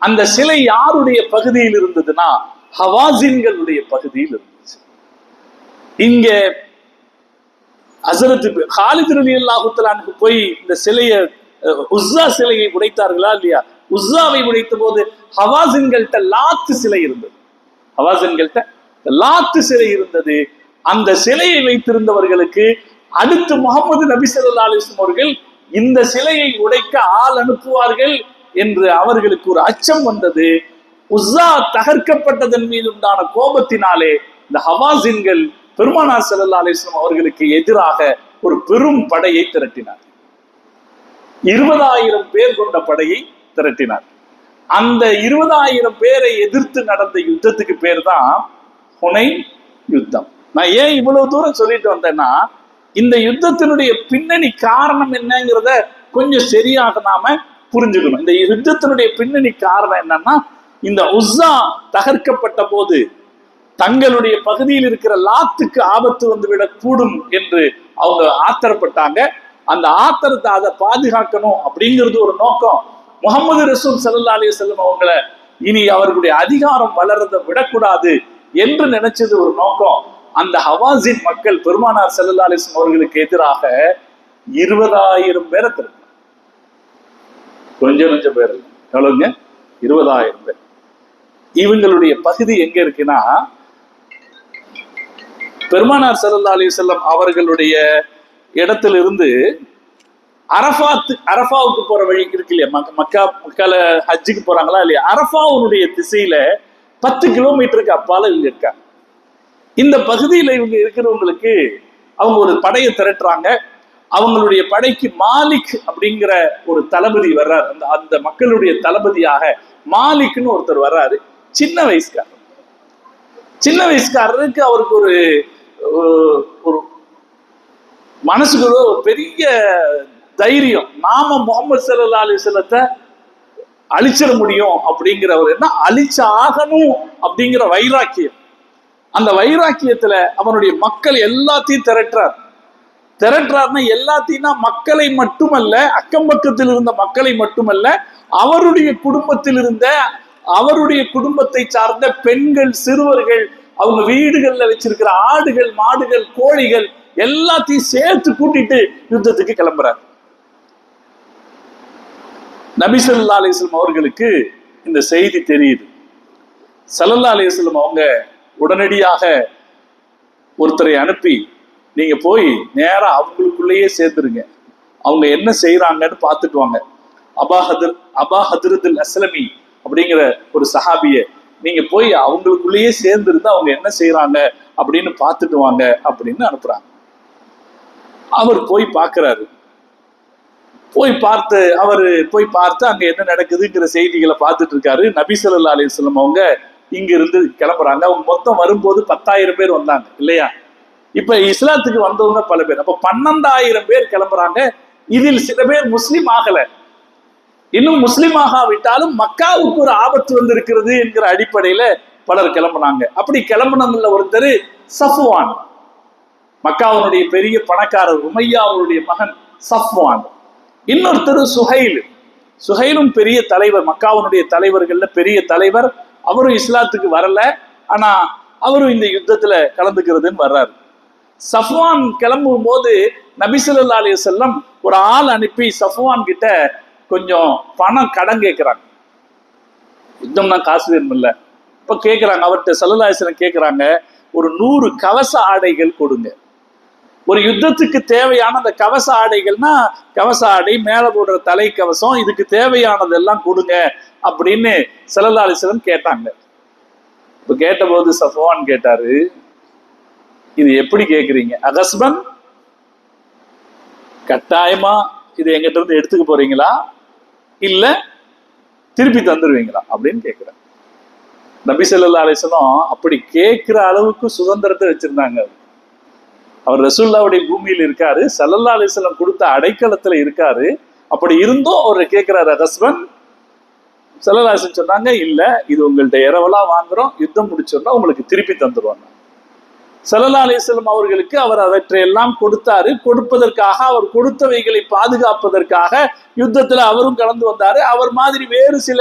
அந்த சிலை யாருடைய பகுதியில் இருந்ததுன்னா ஹவாஸின்களுடைய பகுதியில் இருந்துச்சு. இங்க ஹஸரத் காலித் ரலியல்லாஹு தஆலா அன்ஹு போய் இந்த சிலையை உஸ்ஸா சிலையை உடைத்தார்களா இல்லையா? உஸ்ஸாவை உடைத்த போது ஹவாஸின்கள்ட்ட லாத்து சிலை இருந்தது. ஹவாஸின்கள்ட்ட லாத்து சிலை இருந்தது. அந்த சிலையை வைத்திருந்தவர்களுக்கு அடுத்து முகமது நபி ஸல்லல்லாஹு அலைஹி வஸல்லம் அவர்கள் இந்த சிலையை உடைக்க ஆள் அனுப்புவார்கள் என்று அவர்களுக்கு ஒரு அச்சம் வந்தது. உஸ்ஸா தகர்க்கப்பட்டதன் மீது உண்டான கோபத்தினாலே இந்த ஹவாஸின்கள் பெருமானார் ஸல்லல்லாஹு அலைஹி வஸல்லம் அவர்களுக்கு எதிராக ஒரு பெரும் படையை திரட்டினார். 20,000 பேர் கொண்ட படையை திரட்டினார். அந்த 20,000 பேரை எதிர்த்து நடந்த யுத்தத்துக்கு பேர் தான் ஹுனைன் யுத்தம். நான் ஏன் இவ்வளவு தூரம் சொல்லிட்டு வந்தேன்னா, இந்த யுத்தத்தினுடைய பின்னணி காரணம் என்னங்கிறத கொஞ்சம் சரியாக நாம புரிஞ்சுக்கணும். இந்த யுத்தத்தினுடைய பின்னணி காரணம் என்னன்னா, இந்த உஸ்ஸா தகர்க்கப்பட்ட போது தங்களுடைய பகுதியில் இருக்கிற லாத்துக்கு ஆபத்து வந்துவிடக் கூடும் என்று அவங்க ஆத்திரப்பட்டாங்க. அந்த ஆத்திரத்தை அதை பாதுகாக்கணும் அப்படிங்கிறது ஒரு நோக்கம். முகமது ரசூல் ஸல்லல்லாஹு அலைஹி வஸல்லம் அவங்களை இனி அவர்களுடைய அதிகாரம் வளர்றதை விடக்கூடாது என்று நினைச்சது ஒரு நோக்கம். அந்த ஹவாஸின் மக்கள் பெருமானார் ஸல்லல்லாஹு அலைஹி வஸல்லம் அவர்களுக்கு எதிராக 20,000 பேரை திரட்டினாங்க. கொஞ்சம் பேர் எவ்வளவுங்க? 20,000 பேர். இவங்களுடைய பகுதி எங்க இருக்குன்னா, பெருமானார் ஸல்லல்லாஹு அலைஹி வஸல்லம் அவர்களுடைய இடத்திலிருந்து அரஃபாவுக்கு போற வழி இருக்கு இல்லையா? மக்கால ஹஜ்ஜுக்கு போறாங்களா இல்லையா? அரஃபாவுடைய திசையில 10 கிலோமீட்டருக்கு அப்பால இவங்க இருக்காங்க. இந்த பகுதியில இவங்க இருக்கிறவங்களுக்கு அவங்க ஒரு படையை திரட்டுறாங்க. அவங்களுடைய படைக்கு மாலிக் அப்படிங்கிற ஒரு தளபதி வர்றாரு. அந்த மக்களுடைய தளபதியாக மாலிக்னு ஒருத்தர் வர்றாரு. சின்ன வயசுக்காரருக்கு அவருக்கு ஒரு மனசுக்கு ஒரு பெரிய தைரியம். நாம முகமது ஸல்லல்லாஹு அலைஹி வஸல்லத்தை அழிச்சிட முடியும் அப்படிங்கிற ஒரு என்ன, அழிச்சு ஆகணும் அப்படிங்கிற வைராக்கியம். அந்த வைராக்கியத்துல அவனுடைய மக்கள் எல்லாத்தையும் திரட்டுறாருன்னா எல்லாத்தையும் மக்களை மட்டுமல்ல, அக்கம் பக்கத்தில் இருந்த மக்களை மட்டுமல்ல, அவருடைய குடும்பத்தில் இருந்த, அவருடைய குடும்பத்தை சார்ந்த பெண்கள், சிறுவர்கள், அவங்க வீடுகள்ல வச்சிருக்கிற ஆடுகள், மாடுகள், கோழிகள் எல்லாத்தையும் சேர்த்து கூட்டிட்டு யுத்தத்துக்கு கிளம்புறாரு. நபி ஸல்லல்லாஹு அலைஹி வஸல்லம் அவர்களுக்கு இந்த செய்தி தெரியுது. ஸல்லல்லாஹு அலைஹி வஸல்லம் அவங்க உடனடியாக ஒருத்தரை அனுப்பி, நீங்க போய் நேரா அவங்களுக்குள்ளேயே சேர்ந்துருங்க, அவங்க என்ன செய்யறாங்கன்னு பார்த்துட்டு வாங்க. அபா ஹத்ரத்துல் அஸ்லமி அப்படிங்கிற ஒரு சஹாபிய நீங்க போய் அவங்களுக்குள்ளேயே சேர்ந்துருந்து அவங்க என்ன செய்யறாங்க அப்படின்னு பார்த்துட்டு வாங்க அப்படின்னு அனுப்புறாங்க. அவர் போய் பார்க்கிறாரு. போய் பார்த்து அங்க என்ன நடக்குதுங்கிற செய்திகளை பார்த்துட்டு இருக்காரு. நபி ஸல்லல்லாஹு அலைஹி வஸல்லம் அவங்க இங்க இருந்து கிளம்புறாங்க. அவங்க மொத்தம் வரும்போது 10,000 பேர் வந்தாங்க இல்லையா? இப்ப இஸ்லாத்துக்கு வந்தவங்க பல பேர். அப்ப 12,000 பேர் கிளம்புறாங்க. இதில் சில பேர் முஸ்லிம் ஆகல. இன்னும் முஸ்லிம் ஆகாவிட்டாலும் மக்காவுக்கு ஒரு ஆபத்து வந்து இருக்கிறது என்கிற அடிப்படையில பலர் கிளம்புனாங்க. அப்படி கிளம்புனதுல ஒருத்தர் சஃப்வான், மக்காவுடைய பெரிய பணக்காரர், உமையாவுடைய மகன் சஃப்வான். இன்னொருத்தர் சுஹைலும் பெரிய தலைவர், மக்காவுடைய தலைவர்கள்ல பெரிய தலைவர். அவரும் இஸ்லாத்துக்கு வரல, ஆனா அவரும் இந்த யுத்தத்துல கலந்துக்கிறதுன்னு வர்றாரு. சஃப்வான் கிளம்பும் போது நபி ஸல்லல்லாஹு அலைஹி வஸல்லம் ஒரு ஆள் அனுப்பி சஃப்வான் கிட்ட கொஞ்சம் பணம் கடன் கேட்கிறாங்க. யுத்தம்னா காசு வேணும் இல்ல, இப்ப கேட்கிறாங்க அவர்கிட்ட. ஸல்லல்லாஹு அலைஹி வஸல்லம் கேட்கிறாங்க, ஒரு 100 கவச ஆடைகள் கொடுங்க. ஒரு யுத்தத்துக்கு தேவையான அந்த கவச ஆடைகள்னா, கவச ஆடை, மேல போடுற தலை கவசம், இதுக்கு தேவையானதெல்லாம் கொடுங்க அப்படின்னு ஸல்லல்லாஹு அலைஹி வஸல்லம் கேட்டாங்க. இப்ப கேட்டபோது சஃப்வான் கேட்டாரு, இது எப்படி கேக்குறீங்க? அகஸ்பன், கட்டாயமா இது எங்கிட்ட இருந்து எடுத்துக்க போறீங்களா, இல்ல திருப்பி தந்துருவீங்களா அப்படின்னு கேட்கிறார். நபி ஸல்லல்லாஹு அலைஹி வஸல்லம் அப்படி கேட்கிற அளவுக்கு சுதந்திரத்தை வச்சிருந்தாங்க. அவர் ரசூலுல்லாஹ்வுடைய பூமியில் இருக்காரு, ஸல்லல்லாஹு அலைஹி வஸல்லம் கொடுத்த அடைக்கலத்துல இருக்காரு. அப்படி இருந்தும் அவர் கேட்கிறாரு அகஸ்பன். ஸல்லல்லாஹு அலைஹி வஸல்லம் சொன்னாங்க, இல்ல இது உங்கள்ட்ட இரவலா வாங்குறோம், யுத்தம் முடிச்சோம்னா உங்களுக்கு திருப்பி தந்துருவாங்க. ஸல்லல்லாஹு அலைஹி வஸல்லம் அவர்களுக்கு அவர் அவற்றையெல்லாம் கொடுத்தாரு. கொடுப்பதற்காக, அவர் கொடுத்தவைகளை பாதுகாப்பதற்காக யுத்தத்துல அவரும் கலந்து வந்தாரு. அவர் மாதிரி வேறு சில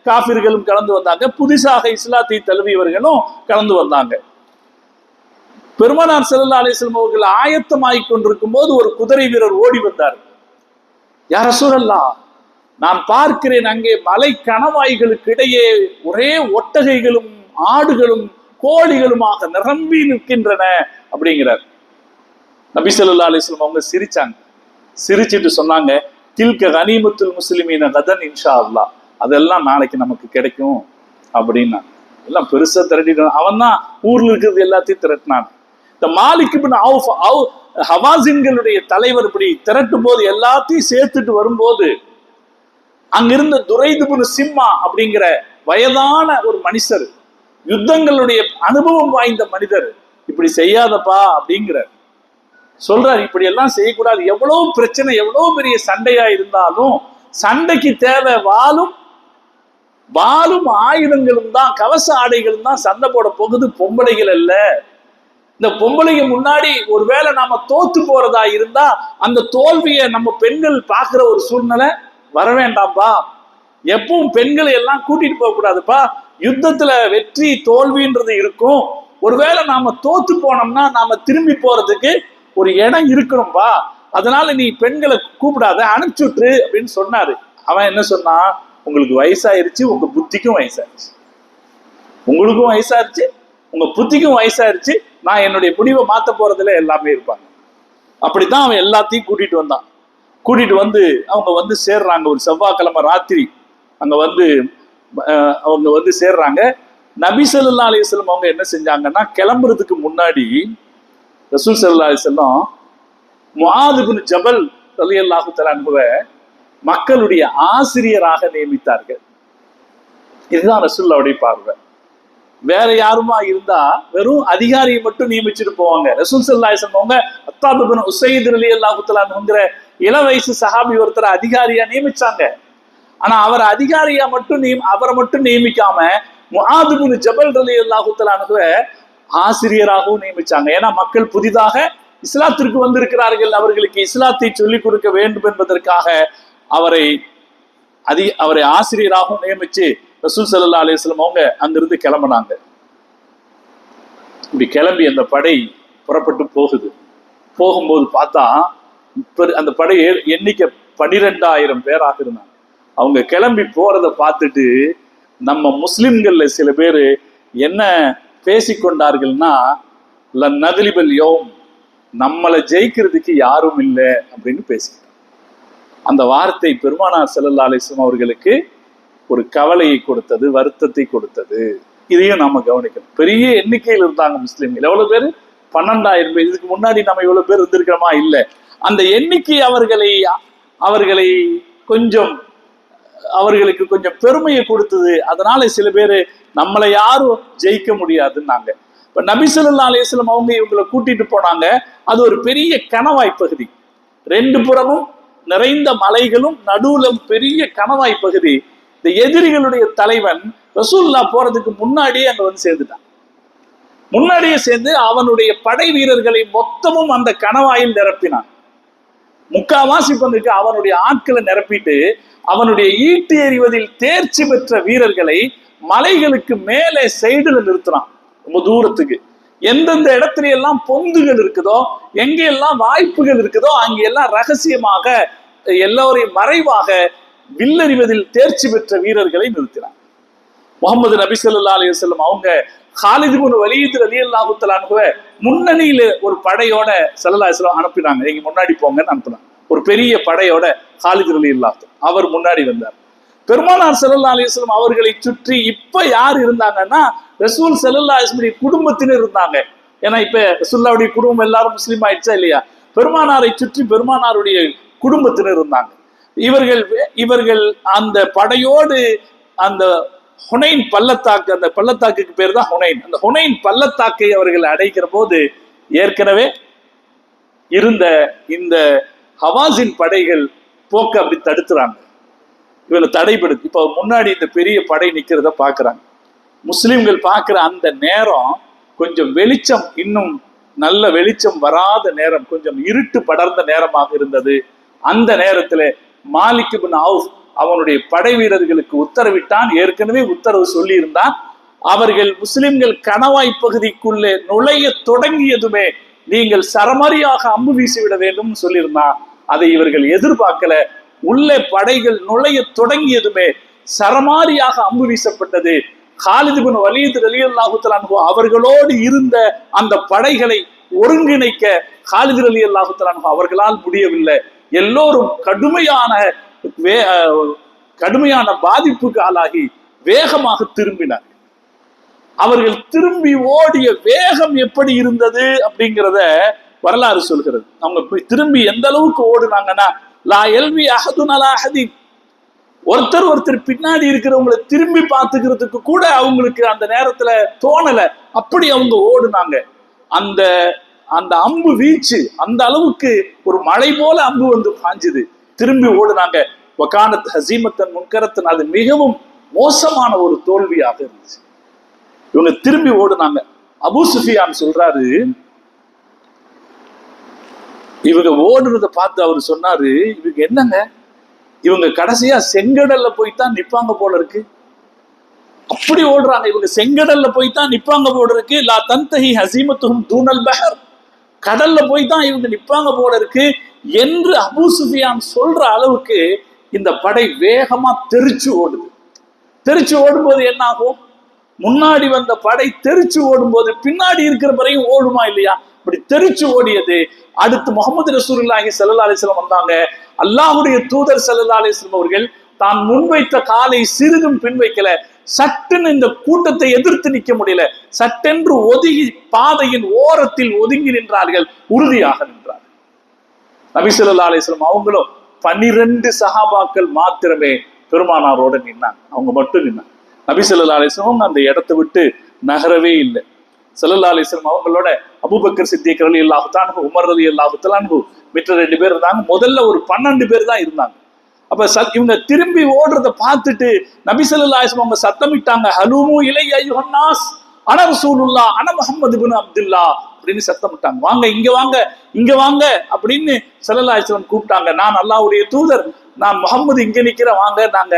காஃபிர்களும் கலந்து வந்தாங்க. புதிதாக இஸ்லாத்தை தழுவியவர்களும் கலந்து வந்தாங்க. பெருமானார் ஸல்லல்லாஹு அலைஹி வஸல்லம் அவர்கள் ஆயத்தமாகிக் கொண்டிருக்கும் போது ஒரு குதிரை வீரர் ஓடி வந்தார். யா ரசூலல்லாஹ், நான் பார்க்கிறேன் அங்கே மலை கணவாய்களுக்கு இடையே ஒரே ஒட்டகைகளும் ஆடுகளும் கோழிகளுமாக நிரம்பி நிற்கின்றன அப்படிங்கிறார். நபி ஸல்லல்லாஹு அலைஹி வஸல்லம் அவங்க சிரிச்சாங்க. சிரிச்சிட்டு சொன்னாங்க, தில்க கனீமத்துல் முஸ்லிமீன கதன் இன்ஷா அல்லாஹ், அதெல்லாம் நாளைக்கு நமக்கு கிடைக்கும் அப்படின்னா. எல்லாம் பெருசா திரட்டிட்டு அவன் தான் ஊர்ல இருக்கிறது எல்லாத்தையும் திரட்டினான். இந்த மாலிக் இப்னு அவுஃப் ஹவாஸின்களுடைய தலைவர் இப்படி திரட்டும் போது, எல்லாத்தையும் சேர்த்துட்டு வரும்போது, அங்கிருந்த துரைத் இப்னு சிம்மா அப்படிங்கிற வயதான ஒரு மனுஷர், யுத்தங்களுடைய அனுபவம் வாய்ந்த மனிதர், இப்படி செய்யாதப்பா அப்படிங்கிறார். சொல்றாரு, இப்படி எல்லாம் செய்யக்கூடாது. எவ்வளவு பிரச்சனை, எவ்வளவு பெரிய சண்டையா இருந்தாலும் சண்டைக்கு தேவை வாளும் ஆயுதங்களும் தான், கவச ஆடைகளும் தான் சண்டை போட போகுது, பொம்பளைகள் அல்ல. இந்த பொம்பளைங்க முன்னாடி ஒருவேளை நாம தோத்து போறதா இருந்தா அந்த தோல்வியை நம்ம பெண்கள் பார்க்கிற ஒரு சூழ்நிலை வர வேண்டாம்ப்பா. எப்பவும் பெண்களை எல்லாம் கூட்டிட்டு போக கூடாதுப்பா. யுத்தத்துல வெற்றி தோல்வின்றது இருக்கும். ஒருவேளை நாம தோத்து போனோம்னா நாம திரும்பி போறதுக்கு ஒரு இடம் இருக்கணும்பா. அதனால நீ பெண்களை கூப்பிடாத, அனுப்பிச்சுட்ரு அப்படின்னு சொன்னாரு. அவன் என்ன சொன்னா, உங்களுக்கு வயசாயிருச்சு, உங்க புத்திக்கும் வயசாயிருச்சு, உங்களுக்கும் வயசாயிருச்சு, உங்க புத்திக்கும் வயசாயிருச்சு, நான் என்னுடைய முடிவை மாத்த போறதுல எல்லாமே இருப்பாங்க. அப்படித்தான் அவன் எல்லாத்தையும் கூட்டிட்டு வந்தான். கூட்டிட்டு வந்து அவங்க வந்து சேர்றாங்க. ஒரு செவ்வாய்க்கிழமை ராத்திரி அங்க வந்து அவங்க வந்து சேர்றாங்க. நபி ஸல்லல்லாஹு அலைஹி வஸல்லம் அவங்க என்ன செஞ்சாங்கன்னா, கிளம்புறதுக்கு முன்னாடி ரசூல் ஸல்லல்லாஹு அலைஹி வஸல்லம் முஆத் இப்னு ஜபல் ரலியல்லாஹு தஆலா அன்ஹுவை மக்களுடைய ஆசிரியராக நியமித்தார்கள். இதுதான் ரசூலுல்லாஹ்வுடைய பார்வை. வேற யாருமா இருந்தா வெறும் அதிகாரியை மட்டும் நியமிச்சுட்டு போவாங்க. ரசூல் ஸல்லல்லாஹு அலைஹி வஸல்லம் அவங்க அத்தாப் இப்னு உஸைத் ரலியல்லாஹு தஆலா அன்ஹுங்கிற இள வயசு சஹாபி ஒருத்தரை அதிகாரியா நியமிச்சாங்க. ஆனா அவர் அதிகாரியா அவரை மட்டும் நியமிக்காம முஆத் இப்னு ஜபல் ரலியல்லாஹு தஆலா அன்ஹுவை ஆசிரியராகவும் நியமிச்சாங்க. ஏன்னா மக்கள் புதிதாக இஸ்லாத்திற்கு வந்திருக்கிறார்கள், அவர்களுக்கு இஸ்லாத்தை சொல்லிக் கொடுக்க வேண்டும் என்பதற்காக அவரை ஆசிரியராகவும் நியமிச்சு ரசூல் ஸல்லல்லாஹு அலைஹி வஸல்லம் அவங்க அங்கிருந்து கிளம்பினாங்க. இப்படி கிளம்பி அந்த படை புறப்பட்டு போகும்போது பார்த்தா அந்த படை எண்ணிக்கை 12,000 பேராக இருந்தாங்க. அவங்க கிளம்பி போறத பார்த்துட்டு நம்ம முஸ்லிம்கள்ல சில பேர் என்ன பேசிக்கொண்டார்கள்னா, நகலிபல் யோம், நம்மளை ஜெயிக்கிறதுக்கு யாரும் இல்லை அப்படின்னு பேசிக்கிட்டாங்க. அந்த வார்த்தை பெருமானார் ஸல்லல்லாஹு அலைஹி வஸல்லம் அவர்களுக்கு ஒரு கவலையை கொடுத்தது, வருத்தத்தை கொடுத்தது. இதையும் நாம கவனிக்கணும். பெரிய எண்ணிக்கையில் இருந்தாங்க முஸ்லிம்கள். எவ்வளவு பேர்? 12,000 பேர். இதுக்கு முன்னாடி நம்ம இவ்வளவு பேர் இருந்திருக்கிறோமா? இல்லை. அந்த எண்ணிக்கை அவர்களுக்கு கொஞ்சம் பெருமையை கொடுத்தது. அதனால சில பேர் நம்மளை யாரும் ஜெயிக்க முடியாதுன்னாங்க. இப்ப நபி ஸல்லல்லாஹு அலைஹி வஸல்லம் அவங்க இவங்களை கூட்டிட்டு போனாங்க. அது ஒரு பெரிய கணவாய் பகுதி, 2 புறமும் நிறைந்த மலைகளும் நடுவுல பெரிய கணவாய் பகுதி. இந்த எதிரிகளுடைய தலைவன் ரசூலுல்லாஹ் போறதுக்கு முன்னாடியே அங்க வந்து சேர்ந்துட்டான். முன்னாடியே சேர்ந்து அவனுடைய படை வீரர்களை மொத்தமும் அந்த கணவாயில் நிரப்பினான். முக்காவாசி பங்குக்கு அவனுடைய ஆட்களை நிரப்பிட்டு அவனுடைய ஈட்டி எறிவதில் தேர்ச்சி பெற்ற வீரர்களை மலைகளுக்கு மேலே சைடுல நிறுத்தினான். ரொம்ப தூரத்துக்கு எந்தெந்த இடத்துல எல்லாம் பொந்துகள் இருக்குதோ, எங்கெல்லாம் வாய்ப்புகள் இருக்குதோ, அங்கெல்லாம் ரகசியமாக எல்லோரையும் மறைவாக வில்லறிவதில் தேர்ச்சி பெற்ற வீரர்களை நிறுத்தினார். முகமது நபி ஸல்லல்லாஹு அலைஹி வஸல்லம் அவங்க காலித் இப்னு வலீத் ரலியல்லாஹு தஆலா அன்ஹுவை முன்னணியில ஒரு படையோட ஸல்லல்லாஹு அலைஹி வஸல்லம் அனுப்பினாங்க. நீங்க முன்னாடி போங்கன்னு அனுப்பினாங்க. ஒரு பெரிய படையோட காலித் ரலியல்லாஹு அவர் முன்னாடி வந்தார். பெருமானார் ஸல்லல்லாஹு அலைஹி வஸல்லம் அவர்களை சுற்றி இப்ப யார் இருந்தாங்கன்னா, ரசூல் ஸல்லல்லாஹு அலைஹி வஸல்லம் குடும்பத்தினர் இருந்தாங்க. ஏன்னா இப்ப ரசூலுல்லாஹ்வுடைய குடும்பம் எல்லாரும் முஸ்லீம் ஆயிடுச்சா இல்லையா? பெருமானாரை சுற்றி பெருமானாருடைய குடும்பத்தினர் இருந்தாங்க. இவர்கள் அந்த படையோடு அந்த ஹுனைன் பள்ளத்தாக்கு, அந்த பள்ளத்தாக்குக்கு பேர் தான் ஹுனைன், அந்த ஹுனைன் பள்ளத்தாக்கை அவர்கள் அடைக்கிற போது ஏற்கனவே இருந்த இந்த ஹவாஸின் படைகள் போக்க அப்படி தடுத்துறாங்க. இவங்களை தடைப்படுது. இப்ப முன்னாடி இந்த பெரிய படை நிக்கிறத பாக்குறாங்க. முஸ்லிம்கள் பார்க்கிற அந்த நேரம் கொஞ்சம் வெளிச்சம், இன்னும் நல்ல வெளிச்சம் வராத நேரம், கொஞ்சம் இருட்டு படர்ந்த நேரமாக இருந்தது. அந்த நேரத்துல மாலிக் இப்னு அவுஃப் அவனுடைய படை வீரர்களுக்கு உத்தரவிட்டான். ஏற்கனவே உத்தரவு சொல்லி இருந்தான். அவர்கள் முஸ்லிம்கள் கணவாய் பகுதிக்குள்ளே நுழைய தொடங்கியதுமே நீங்கள் சரமாரியாக அம்பு வீசிவிட வேண்டும் சொல்லியிருந்தான். அதை இவர்கள் எதிர்பார்க்கல. உள்ளே படைகள் நுழைய தொடங்கியதுமே சரமாரியாக அம்பு வீசப்பட்டது. காலித் இப்னு வலீத் ரலியல்லாஹு தஆலா அன்ஹு அவர்களோடு இருந்த அந்த படைகளை ஒருங்கிணைக்க காலித் ரலியல்லாஹு தஆலா அன்ஹு அவர்களால் முடியவில்லை. எல்லோரும் கடுமையான பாதிப்புக்கு ஆளாகி வேகமாக திரும்பினார். அவர்கள் திரும்பி ஓடிய வேகம் எப்படி இருந்தது அப்படிங்கிறத வரலாறு சொல்கிறது. அவங்க திரும்பி எந்த அளவுக்கு ஓடுனாங்கன்னா, லா எல்வி அஹதுன் அலா அஹதின், ஒருத்தர் பின்னாடி இருக்கிறவங்களை திரும்பி பார்த்துக்கிறதுக்கு கூட அவங்களுக்கு அந்த நேரத்துல தோணல. அப்படி அவங்க ஓடுனாங்க. அந்த அம்பு வீச்சு அந்த அளவுக்கு ஒரு மழை போல அம்பு வந்து பாஞ்சுது. திரும்பி ஓடுனாங்க. வகானத் ஹசீமத்தன் முன்கரத்தன், அது மிகவும் மோசமான ஒரு தோல்வியாக இருந்துச்சு. இவங்க திரும்பி ஓடுனாங்க. அபூ சுஃபியான் சொல்றாரு, இவங்க ஓடுறத பார்த்து அவர் சொன்னாரு, இவங்க என்னங்க, இவங்க கடைசியா செங்கடல்ல போய்தான் நிப்பாங்க போல இருக்கு. அப்படி ஓடுறாங்க. இவங்க செங்கடல்ல போய்தான் நிப்பாங்க போல இருக்கு. லா தன்தஹி ஹசீமத்துஹும் தூனல் பஹர், கடல்ல போய்தான் இவங்க நிப்பாங்க போல இருக்கு என்று அபூ சுஃபியான் சொல்ற அளவுக்கு இந்த படை வேகமா தெரிச்சு ஓடுது. தெரிச்சு ஓடும்போது என்ன ஆகும்? முன்னாடி வந்த படை தெரிச்சு ஓடும்போது பின்னாடி இருக்கிற படையும் ஓடுமா இல்லையா? இப்படி தெரிச்சு ஓடியது. அடுத்து முஹம்மது ரசூலுல்லாஹி ஸல்லல்லாஹு அலைஹி வஸல்லம் வந்தாங்க. அல்லாஹ்வுடைய தூதர் ஸல்லல்லாஹு அலைஹி வஸல்லம் அவர்கள் தான் முன்வைத்த காலை சிறிதும் பின்வைக்கல. சட்டுன்னு இந்த கூட்டத்தை எதிர்த்து நிற்க முடியல. சட்டென்று ஒதுங்கி பாதையின் ஓரத்தில் ஒதுங்கி நின்றார்கள், உறுதியாக நின்றார்கள். நபி ஸல்லல்லாஹு அலைஹி வஸல்லம் அவங்களும் 12 சஹாபாக்கள் மாத்திரமே பெருமானாரோட நின்னாங்க. அவங்க மட்டும் நின்னாங்க. நபி ஸல்லல்லாஹு அலைஹி வஸல்லம் அந்த இடத்தை விட்டு நகரவே இல்லை. ஸல்லல்லாஹு அலைஹி வஸல்லம் அவங்களோட அபூபக்கர் சித்திக் ரலியல்லாஹு தஆலா அன்ஹு, உமர் ரலியல்லாஹு தஆலா அன்ஹு, மற்ற 2 பேர் இருந்தாங்க. முதல்ல ஒரு 12 பேர் தான் இருந்தாங்க. அப்ப இவங்க திரும்பி ஓடுறத பார்த்துட்டு நபி ஸல்லல்லாஹு அலைஹி வஸல்லம் அவங்க சத்தமிட்டாங்க, ஹலூமு இலைய அய்யுஹன் நாஸ், அன ரசூலுல்லா அன முஹம்மது இப்னு அப்துல்லா அப்படின்னு சத்தம் விட்டாங்க. வாங்க இங்க வாங்க இங்க வாங்க அப்படின்னு ஸல்லல்லாஹு அலைஹி வஸல்லம் கூப்பிட்டாங்க. நான் அல்லாஹ்வுடைய தூதர், நான் முஹம்மது இங்க நிக்கிறேன் வாங்க. நாங்க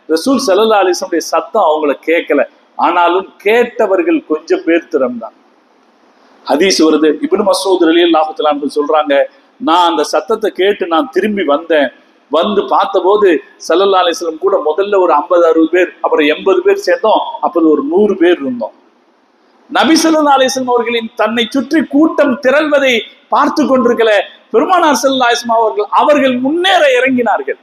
ரசூல் ஸல்லல்லாஹு அலைஹி வஸல்லம் சத்தம் அவங்கள கேட்கல, ஆனாலும் கேட்டவர்கள் கொஞ்சம் பேர் திறந்தாங்க. ஹதீஸ் வருது, இப்னு மஸ்ஊத் ரலியல்லாஹு தஆலா அன்ஹு சொல்றாங்க, நான் அந்த சத்தத்தை கேட்டு நான் திரும்பி வந்தேன். வந்து பார்த்தபோது ஸல்லல்லாஹு அலைஹி வஸல்லம் கூட முதல்ல ஒரு 50-60 பேர், அப்புறம் 80 பேர் சேர்ந்தோம், அப்போது ஒரு 100 பேர் இருந்தோம். நபி ஸல்லல்லாஹு அலைஹி வஸல்லம் அவர்களின் தன்னை சுற்றி கூட்டம் திரள்வதை பார்த்து கொண்டிருக்கல பெருமானார் ஸல்லல்லாஹு அலைஹி வஸல்லம் அவர்கள் முன்னேற இறங்கினார்கள்.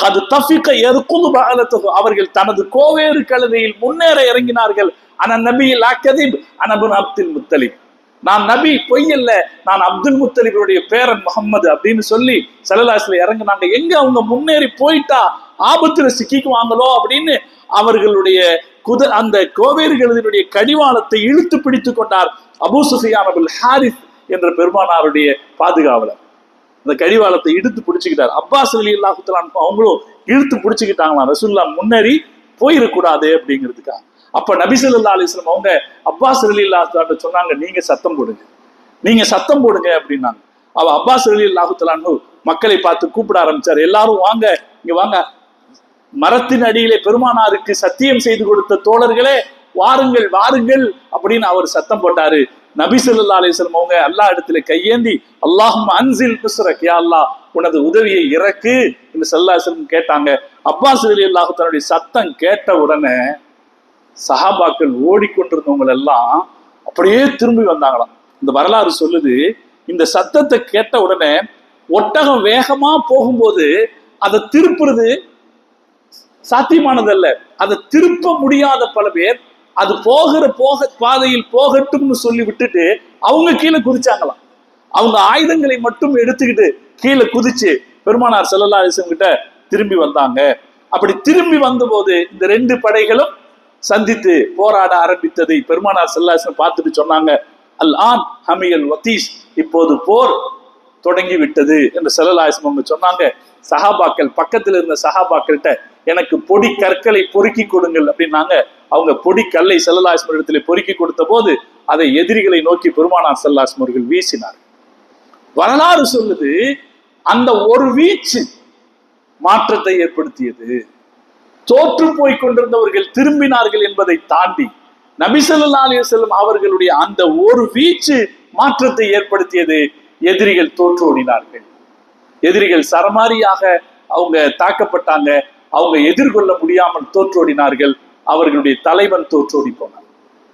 அது தஃபிக யர்குது பஅலத்துஹு, அவர்கள் தனது கோவேறு கழுதையில் முன்னேற இறங்கினார்கள். அன நபியில் அகதிப் அன இப்னு அப்துல் முத்தலிப், நான் நபி பொய் அல்ல, நான் அப்துல் முத்தலிபுடைய பேரன் முகம்மது அப்படின்னு சொல்லி ஸல்லல்லாஹு அலைஹி வஸல்லம் இறங்கினாங்க. எங்க அவங்க முன்னேறி போயிட்டா ஆபத்துல சிக்கிக்குவாங்களோ அப்படின்னு அவர்களுடைய அந்த கோவேறு கழுதையினுடைய கடிவாளத்தை இழுத்து பிடித்து கொண்டார் அபூ சுஃபியான் இப்னு ஹாரிஸ் என்ற பெருமானாருடைய பாதுகாவலர். அந்த கடிவாளத்தை இழுத்து பிடிச்சுக்கிட்டார். அப்பாஸ் ரலியல்லாஹு தஆலா அவங்களும் இழுத்து பிடிச்சுக்கிட்டாங்களாம், ரசூலுல்லாஹ் முன்னேறி போயிடக்கூடாது அப்படிங்கிறதுக்காக. அப்ப நபி ஸல்லல்லாஹு அலைஹி வஸல்லம் அவங்க அப்பாஸ் ரலியல்லாஹு தஆலா சொன்னாங்க, நீங்க சத்தம் போடுங்க, நீங்க சத்தம் போடுங்க அப்படின்னாங்க. அவ அப்பாஸ் ரலியல்லாஹு தஆலா மக்களை பார்த்து கூப்பிட ஆரம்பிச்சார், எல்லாரும் வாங்க இங்க வாங்க, மரத்தின் அடியிலே பெருமானாருக்கு சத்தியம் செய்து கொடுத்த தோழர்களே வாருங்கள் வாருங்கள் அப்படின்னு அவர் சத்தம் போட்டாரு. நபி ஸல்லல்லாஹு அலைஹி வஸல்லம் அவங்க அல்லாஹ் இடத்துல கையேந்தி அல்லாஹும்ம அன்சில் நுஸ்ரக், யா அல்லாஹ் உனது உதவியை இறக்கு என்று ஸல்லல்லாஹு அலைஹி வஸல்லம் கேட்டாங்க. அப்பாஸ் ரலியல்லாஹு தஆலா சத்தம் கேட்ட உடனே சஹாபாக்கள் ஓடிக்கொண்டிருந்தவங்க எல்லாம் அப்படியே திரும்பி வந்தாங்களாம். இந்த வரலாறு சொல்லுது, இந்த சத்தத்தை கேட்ட உடனே ஒட்டகம் வேகமா போகும்போது அதை திருப்புறது சாத்தியமானதல்ல, அதை திருப்ப முடியாத பல பேர் அது போகிற பாதையில் போகட்டும்னு சொல்லி விட்டுட்டு அவங்க கீழே குதிச்சாங்களாம். அவங்க ஆயுதங்களை மட்டும் எடுத்துக்கிட்டு கீழே குதிச்சு பெருமானார் ஸல்லல்லாஹு அலைஹி வஸல்லம் கிட்ட திரும்பி வந்தாங்க. அப்படி திரும்பி வந்தபோது இந்த ரெண்டு படைகளும் சந்தித்து போராட ஆரம்பித்ததை பெருமானார் ஸல்லல்லாஹு அலைஹி வஸல்லம் பார்த்துட்டு சொன்னாங்க, அல் ஆன் ஹமியல் வதீஸ், இப்போது போர் தொடங்கி விட்டது என்று ஸல்லல்லாஹு அலைஹி வஸல்லம் சொன்னாங்க. சஹாபாக்கள் பக்கத்தில் இருந்த சஹாபாக்கள்கிட்ட எனக்கு பொடி கற்களை பொறுக்கி கொடுங்கள் அப்படின்னாங்க. அவங்க பொடி கல்லை ஸல்லல்லாஹு அலைஹி வஸல்லம் இடத்துல பொறுக்கி கொடுத்த போது அதை எதிரிகளை நோக்கி பெருமானார் ஸல்லல்லாஹு அலைஹி வஸல்லம் அவர்கள் வீசினார். வரலாறு சொல்லுது, அந்த ஒரு வீச்சு மாற்றத்தை ஏற்படுத்தியது. தோற்று போய் கொண்டிருந்தவர்கள் திரும்பினார்கள் என்பதை தாண்டி நபி ஸல்லல்லாஹு அலைஹி வஸல்லம் அவர்களுடைய அந்த ஒரு வீச்சு மாற்றத்தை ஏற்படுத்தியது. எதிரிகள் தோற்று ஓடினார்கள். எதிரிகள் சரமாரியாக அவங்க தாக்கப்பட்டாங்க. அவங்க எதிர்கொள்ள முடியாமல் தோற்றோடினார்கள். அவர்களுடைய தலைவன் தோற்றோடி போனான்.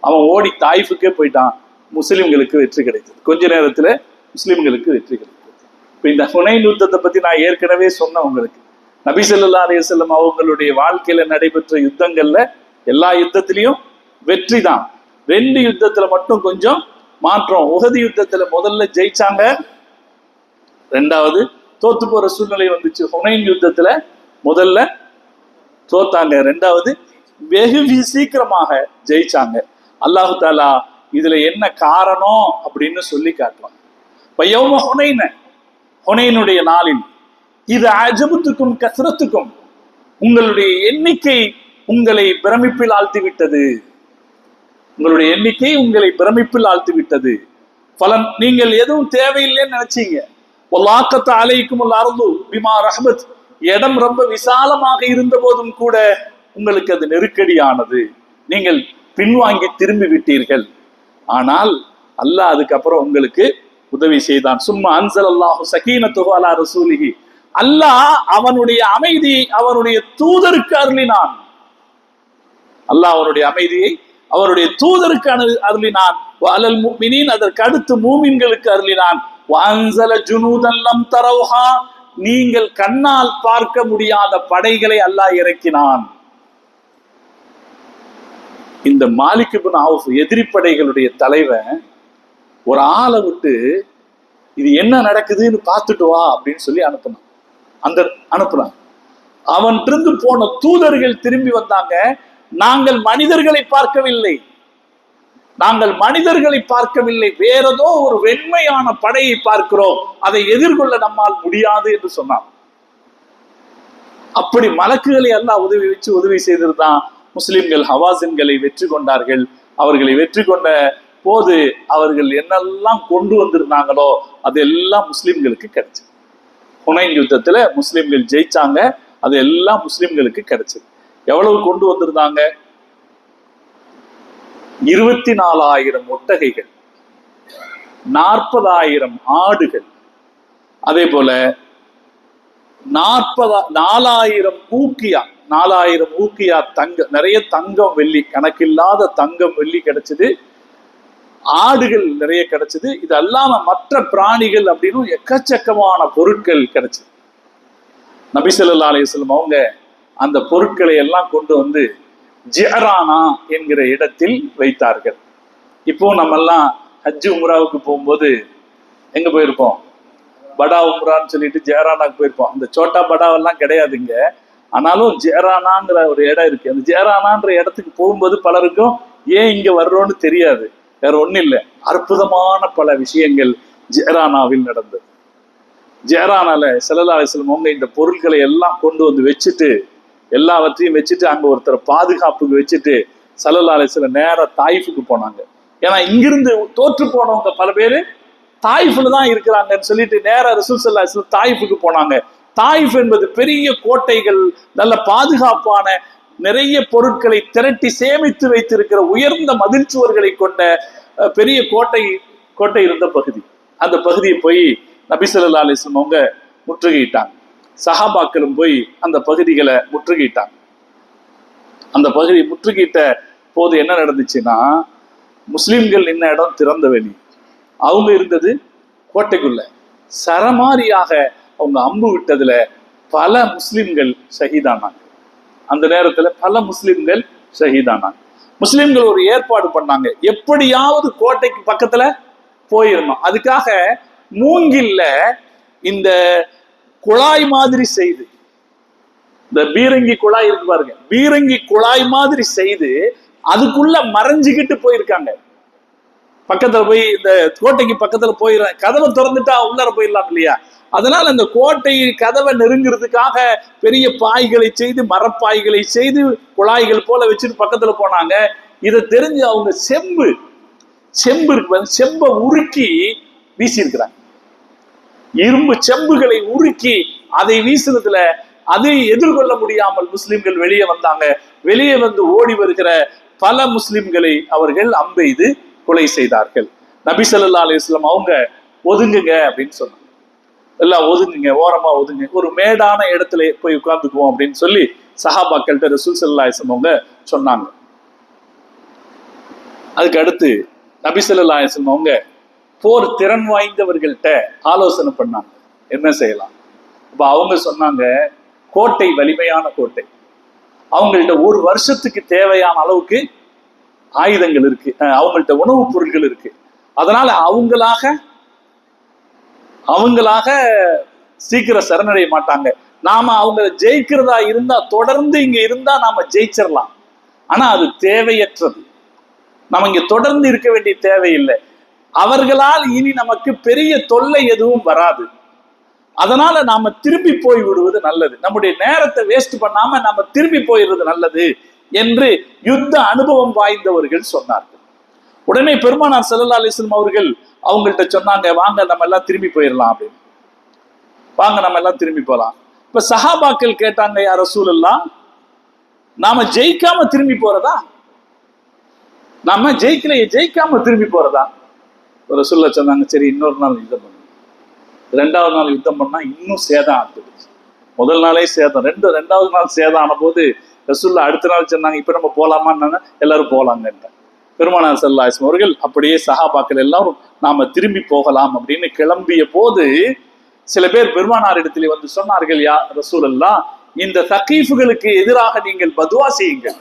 அவன் ஓடி தாயிஃபுக்கே போயிட்டான். முஸ்லிம்களுக்கு வெற்றி கிடைத்தது. கொஞ்ச நேரத்துல முஸ்லிம்களுக்கு வெற்றி கிடைத்தது. இப்ப இந்த ஹுனைன் யுத்தத்தை பத்தி நான் ஏற்கனவே சொன்னேன் உங்களுக்கு. நபி ஸல்லல்லாஹு அலைஹி வஸல்லம் அவங்களுடைய வாழ்க்கையில நடைபெற்ற யுத்தங்கள்ல எல்லா யுத்தத்திலையும் வெற்றி தான். 2 யுத்தத்துல மட்டும் கொஞ்சம் மாற்றம். உஹது யுத்தத்துல முதல்ல ஜெயிச்சாங்க, 2வது தோத்து போற சூழ்நிலை வந்துச்சு. ஹுனைன் யுத்தத்துல முதல்ல தோத்தாங்க, 2வது வெகு சீக்கிரமாக ஜெயிச்சாங்க. அல்லாஹு தாலா இதுல என்ன காரணம் அப்படின்னு சொல்லி காட்டுவாங்க. ஹுனைனுடைய நாளில் இது அஜபத்துக்கும் கஸ்ரத்துக்கும், உங்களுடைய எண்ணிக்கை உங்களை பிரமிப்பில் ஆழ்த்தி விட்டது. உங்களுடைய எண்ணிக்கை உங்களை பிரமிப்பில் ஆழ்த்தி விட்டது. பலன் நீங்கள் எதுவும் தேவையில்லைன்னு நினைச்சீங்க. இடம் ரொம்ப விசாலமாக இருந்த போதும் கூட உங்களுக்கு அது நெருக்கடியானது. நீங்கள் பின்வாங்கி திரும்பி விட்டீர்கள். ஆனால் அல்லாஹ் அதுக்கப்புறம் உங்களுக்கு உதவி செய்தான். சும்மா அன்ஸலல்லாஹு ஸகீனத்துஹு அலா ரசூலிஹி, அல்லாஹ் அவனுடைய அமைதியை அவனுடைய தூதருக்கு அருளினான். அல்லாஹ் அவனுடைய அமைதியை அவருடைய தூதருக்கு அருளினான். வஅலல் முஃமினீன், அதற்கு அடுத்து மூமின்களுக்கு அருளினான். வஅன்ஸல ஜுனூதன் லம் தரவுஹா, நீங்கள் கண்ணால் பார்க்க முடியாத படைகளை அல்லாஹ் இறக்கினான். இந்த மாலிக் இப்னு அவுஃப் எதிரி படைகளுடைய தலைவன் ஒரு ஆளை விட்டு இது என்ன நடக்குதுன்னு பார்த்துட்டு வா அப்படின்னு சொல்லி அனுப்புனான். அவன் இருந்து போன தூதர்கள் திரும்பி வந்தாங்க. நாங்கள் மனிதர்களை பார்க்கவில்லை, நாங்கள் மனிதர்களை பார்க்கவில்லை, வேறதோ ஒரு வெண்மையான படையை பார்க்கிறோம், அதை எதிர்கொள்ள நம்மால் முடியாது என்று சொன்னான். அப்படி மலக்குகளை எல்லாம் உதவி செய்திருந்தான். முஸ்லிம்கள் ஹவாசின்களை வெற்றி கொண்டார்கள். அவர்களை வெற்றி கொண்ட போது அவர்கள் என்னெல்லாம் கொண்டு வந்திருந்தாங்களோ அதெல்லாம் முஸ்லிம்களுக்கு கிடைச்சது. ஹுனைன் யுத்தத்துல முஸ்லிம்கள் ஜெயிச்சாங்க, அது எல்லாம் முஸ்லிம்களுக்கு கிடைச்சது. எவ்வளவு கொண்டு வந்திருந்தாங்க? 24,000 ஒட்டகைகள், 40,000 ஆடுகள், அதே போல 4,000 ஊக்கியா, 4,000 ஊக்கியா தங்கம், நிறைய தங்கம் வெள்ளி, கணக்கில்லாத தங்கம் வெள்ளி கிடைச்சது. ஆடுகள் நிறைய கிடைச்சது. இது அல்லாம மற்ற பிராணிகள் அப்படின்னு எக்கச்சக்கமான பொருட்கள் கிடைச்சது. நபி ஸல்லல்லாஹு அலைஹி வஸல்லம் அவங்க அந்த பொருட்களை எல்லாம் கொண்டு வந்து ஜிஅரானா என்கிற இடத்தில் வைத்தார்கள். இப்போ நம்ம எல்லாம் ஹஜ் உம்ராவுக்கு போகும்போது எங்க போயிருப்போம்? படா உம்ரான்னு சொல்லிட்டு ஜெயரானாக்கு போயிருப்போம். அந்த சோட்டா படாவெல்லாம் கிடையாதுங்க. ஆனாலும் ஜெயரானாங்கிற ஒரு இடம் இருக்கு. அந்த ஜெயரானான்ற இடத்துக்கு போகும்போது பலருக்கும் ஏன் இங்க வர்றோன்னு தெரியாது. வேற ஒன்றும் இல்லை, அற்புதமான பல விஷயங்கள் ஜெயரானாவில் நடந்தது. ஜெயரானால ஸல்லல்லாஹு அலைஹி வஸல்லம் அவங்க இந்த பொருட்களை எல்லாம் கொண்டு வந்து வச்சுட்டு, எல்லாவற்றையும் வச்சுட்டு, அங்க ஒருத்தர் பாதுகாப்புக்கு வச்சுட்டு ஸல்லல்லாஹு அலைஹி வஸல்லம் நேரா தாயிஃபுக்கு போனாங்க. ஏன்னா இங்கிருந்து தோற்று போனவங்க பல பேரு தாயிஃப்ல தான் இருக்கிறாங்கன்னு சொல்லிட்டு நேரா ரசூல் ஸல்லல்லாஹு அலைஹி வஸல்லம் தாயிஃபுக்கு போனாங்க. தாயிஃப் என்பது பெரிய கோட்டைகள், நல்ல பாதுகாப்பான, நிறைய பொருட்களை திரட்டி சேமித்து வைத்திருக்கிற உயர்ந்த மதில் சுவர்களை கொண்ட பெரிய கோட்டை இருந்த பகுதி. அந்த பகுதியை போய் நபி ஸல்லல்லாஹு அலைஹி வஸல்லம் அவங்க முற்றுகையிட்டாங்க. சஹாபாக்களும் போய் அந்த பகுதிகளை முற்றுகையிட்டாங்க. அந்த பகுதி முற்றுகையிட்ட போது என்ன நடந்துச்சுன்னா, முஸ்லிம்கள் நின்ன இடம் திறந்த வெளி, அவங்க இருந்தது கோட்டைக்குள்ள. சரமாரியாக அவங்க அம்பு விட்டதுல பல முஸ்லிம்கள் ஷஹீதானாங்க. அந்த நேரத்துல பல முஸ்லிம்கள் ஷஹீதானாங்க. முஸ்லிம்கள் ஒரு ஏற்பாடு பண்ணாங்க, எப்படியாவது கோட்டைக்கு பக்கத்துல போயிடணும். அதுக்காக மூங்கில்ல இந்த குழாய் மாதிரி செய்து, இந்த பீரங்கி குழாய் இருக்கு பாருங்க, பீரங்கி குழாய் மாதிரி செய்து அதுக்குள்ள மறைஞ்சுக்கிட்டு போயிருக்காங்க. பக்கத்துல போய் இந்த கோட்டைக்கு பக்கத்துல போயிடுறேன், கதவை திறந்துட்டா உள்ளார போயிடலாம் இல்லையா? அதனால அந்த கோட்டை கதவை நெருங்கிறதுக்காக பெரிய பாய்களை செய்து, மரப்பாய்களை செய்து, குழாய்கள் போல வச்சுட்டு பக்கத்துல போனாங்க. இதை தெரிஞ்சு அவங்க செம்பு இருக்கு, செம்பை உருக்கி வீசி இருக்கிறாங்க. இரும்பு செம்புகளை உருக்கி அதை வீசுறதுல அதை எதிர்கொள்ள முடியாமல் முஸ்லிம்கள் வெளியே வந்தாங்க. வெளியே வந்து ஓடி வருகிற பல முஸ்லிம்களை அவர்கள் அம்பெய்து கொலை செய்தார்கள். நபி ஸல்லல்லாஹு அலைஹி வஸல்லம் அவங்க ஒதுங்குங்க அப்படின்னு சொன்னாங்க. எல்லாம் ஒதுங்குங்க, ஓரமா ஒதுங்க, ஒரு மேடான இடத்துல போய் உட்கார்ந்துக்குவோம் அப்படின்னு சொல்லி சஹாபாக்கள்கிட்ட ரசூல் ஸல்லல்லாஹு அலைஹி வஸல்லம் அவங்க சொன்னாங்க. அதுக்கு அடுத்து நபி ஸல்லல்லாஹு அலைஹி வஸல்லம் அவங்க போர் திறன் வாய்ந்தவர்கள்ட்ட ஆலோசனை பண்ணாங்க, என்ன செய்யலாம். அப்ப அவங்க சொன்னாங்க, கோட்டை வலிமையான கோட்டை, அவங்கள்ட்ட ஒரு வருஷத்துக்கு தேவையான அளவுக்கு ஆயுதங்கள் இருக்கு, அவங்கள்ட்ட உணவுப் பொருட்கள் இருக்கு. அதனால அவங்களாக சீக்கிரம் சரணடைய மாட்டாங்க. நாம அவங்க ஜெயிக்கிறதா இருந்தா, தொடர்ந்து இங்க இருந்தா நாம ஜெயிச்சிடலாம். ஆனா அது தேவையற்றது. நம்ம இங்க தொடர்ந்து இருக்க வேண்டிய தேவையில்லை. அவர்களால் இனி நமக்கு பெரிய தொல்லை எதுவும் வராது. அதனால நாம திரும்பி போய் விடுவது நல்லது. நம்முடைய நேரத்தை வேஸ்ட் பண்ணாம நாம திரும்பி போயிடுறது நல்லது என்று யுத்த அனுபவம் வாய்ந்தவர்கள் சொன்னார்கள். உடனே பெருமானார் ஸல்லல்லாஹு அலைஹி வஸல்லம் அவர்கள் அவங்கள்ட்ட சொன்னாங்க, வாங்க நம்ம எல்லாம் திரும்பி போயிடலாம் அப்படின்னு. வாங்க நம்ம எல்லாம் திரும்பி போகலாம். இப்ப சஹாபாக்கள் கேட்டாங்க, யா ரசூலல்லாஹ், நாம ஜெயிக்காம திரும்பி போறதா? நாம ஜெயிக்காம திரும்பி போறதா? ரசூலுல்லாஹ் சொன்னாங்க, சரி இன்னொரு நாள் யுத்தம் பண்ணுங்க. 2வது நாள் யுத்தம் பண்ணா இன்னும் சேதம் ஆகுது. முதல் நாளே சேதம், 2வது நாள் சேதம் ஆன போது ரசூலுல்லாஹ் அடுத்த நாள் சொன்னாங்க, இப்ப நம்ம போலாமான்னு. எல்லாரும் போலாங்க. பெருமானார் ஸல்லல்லாஹு அலைஹி வஸல்லம் அவர்கள் அப்படியே சஹாபாக்கள் எல்லாரும் நாம திரும்பி போகலாம் அப்படின்னு கிளம்பிய போது சில பேர் பெருமானார் இடத்துல வந்து சொன்னார்கள், யா ரசூலல்லாஹ், இந்த தகீஃப்களுக்கு எதிராக நீங்கள் பதுவா செய்யுங்கள்.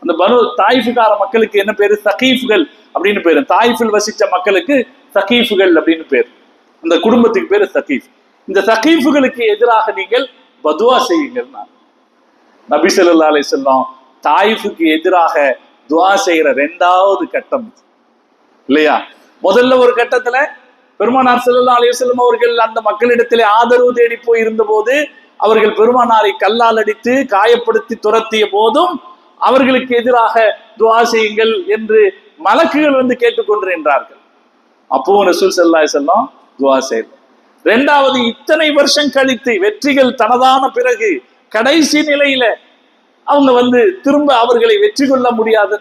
அந்த பனு தாயிஃபுகார மக்களுக்கு என்ன பேரு? தகீஃப்கள் அப்படின்னு பேரு. தாயிஃபில் வசிச்ச மக்களுக்கு தகீஃப்கள் அப்படின்னு பேரு. அந்த குடும்பத்துக்கு பேரு தகீஃப். இந்த தகீஃப்களுக்கு எதிராக நீங்கள் பதுவா செய்யுங்கள். நபி ஸல்லல்லாஹு அலைஹி வஸல்லம் தாயிஃபுக்கு எதிராக துஆ செய்யற 2வது கட்டம் இல்லையா? முதல்ல ஒரு கட்டத்துல பெருமானார் ஸல்லல்லாஹு அலைஹி வஸல்லம் அவர்கள் அந்த மக்களிடத்திலே ஆதரவு தேடி போய் இருந்த போது அவர்கள் பெருமானாரை கல்லால் அடித்து காயப்படுத்தி துரத்திய போதும் அவர்களுக்கு எதிராக துஆ செய்யுங்கள் என்று மலக்குகள் வந்து கேட்டுக்கொண்டிருந்தார்கள். அப்போ ரசூல் ஸல்லல்லாஹு அலைஹி வஸல்லம் துஆ செய்தார். இரண்டாவது, இத்தனை வருஷம் கழித்து வெற்றிகள் தனதான பிறகு கடைசி நிலையில அவங்க வந்து திரும்ப அவர்களை வெற்றி கொள்ள முடியாத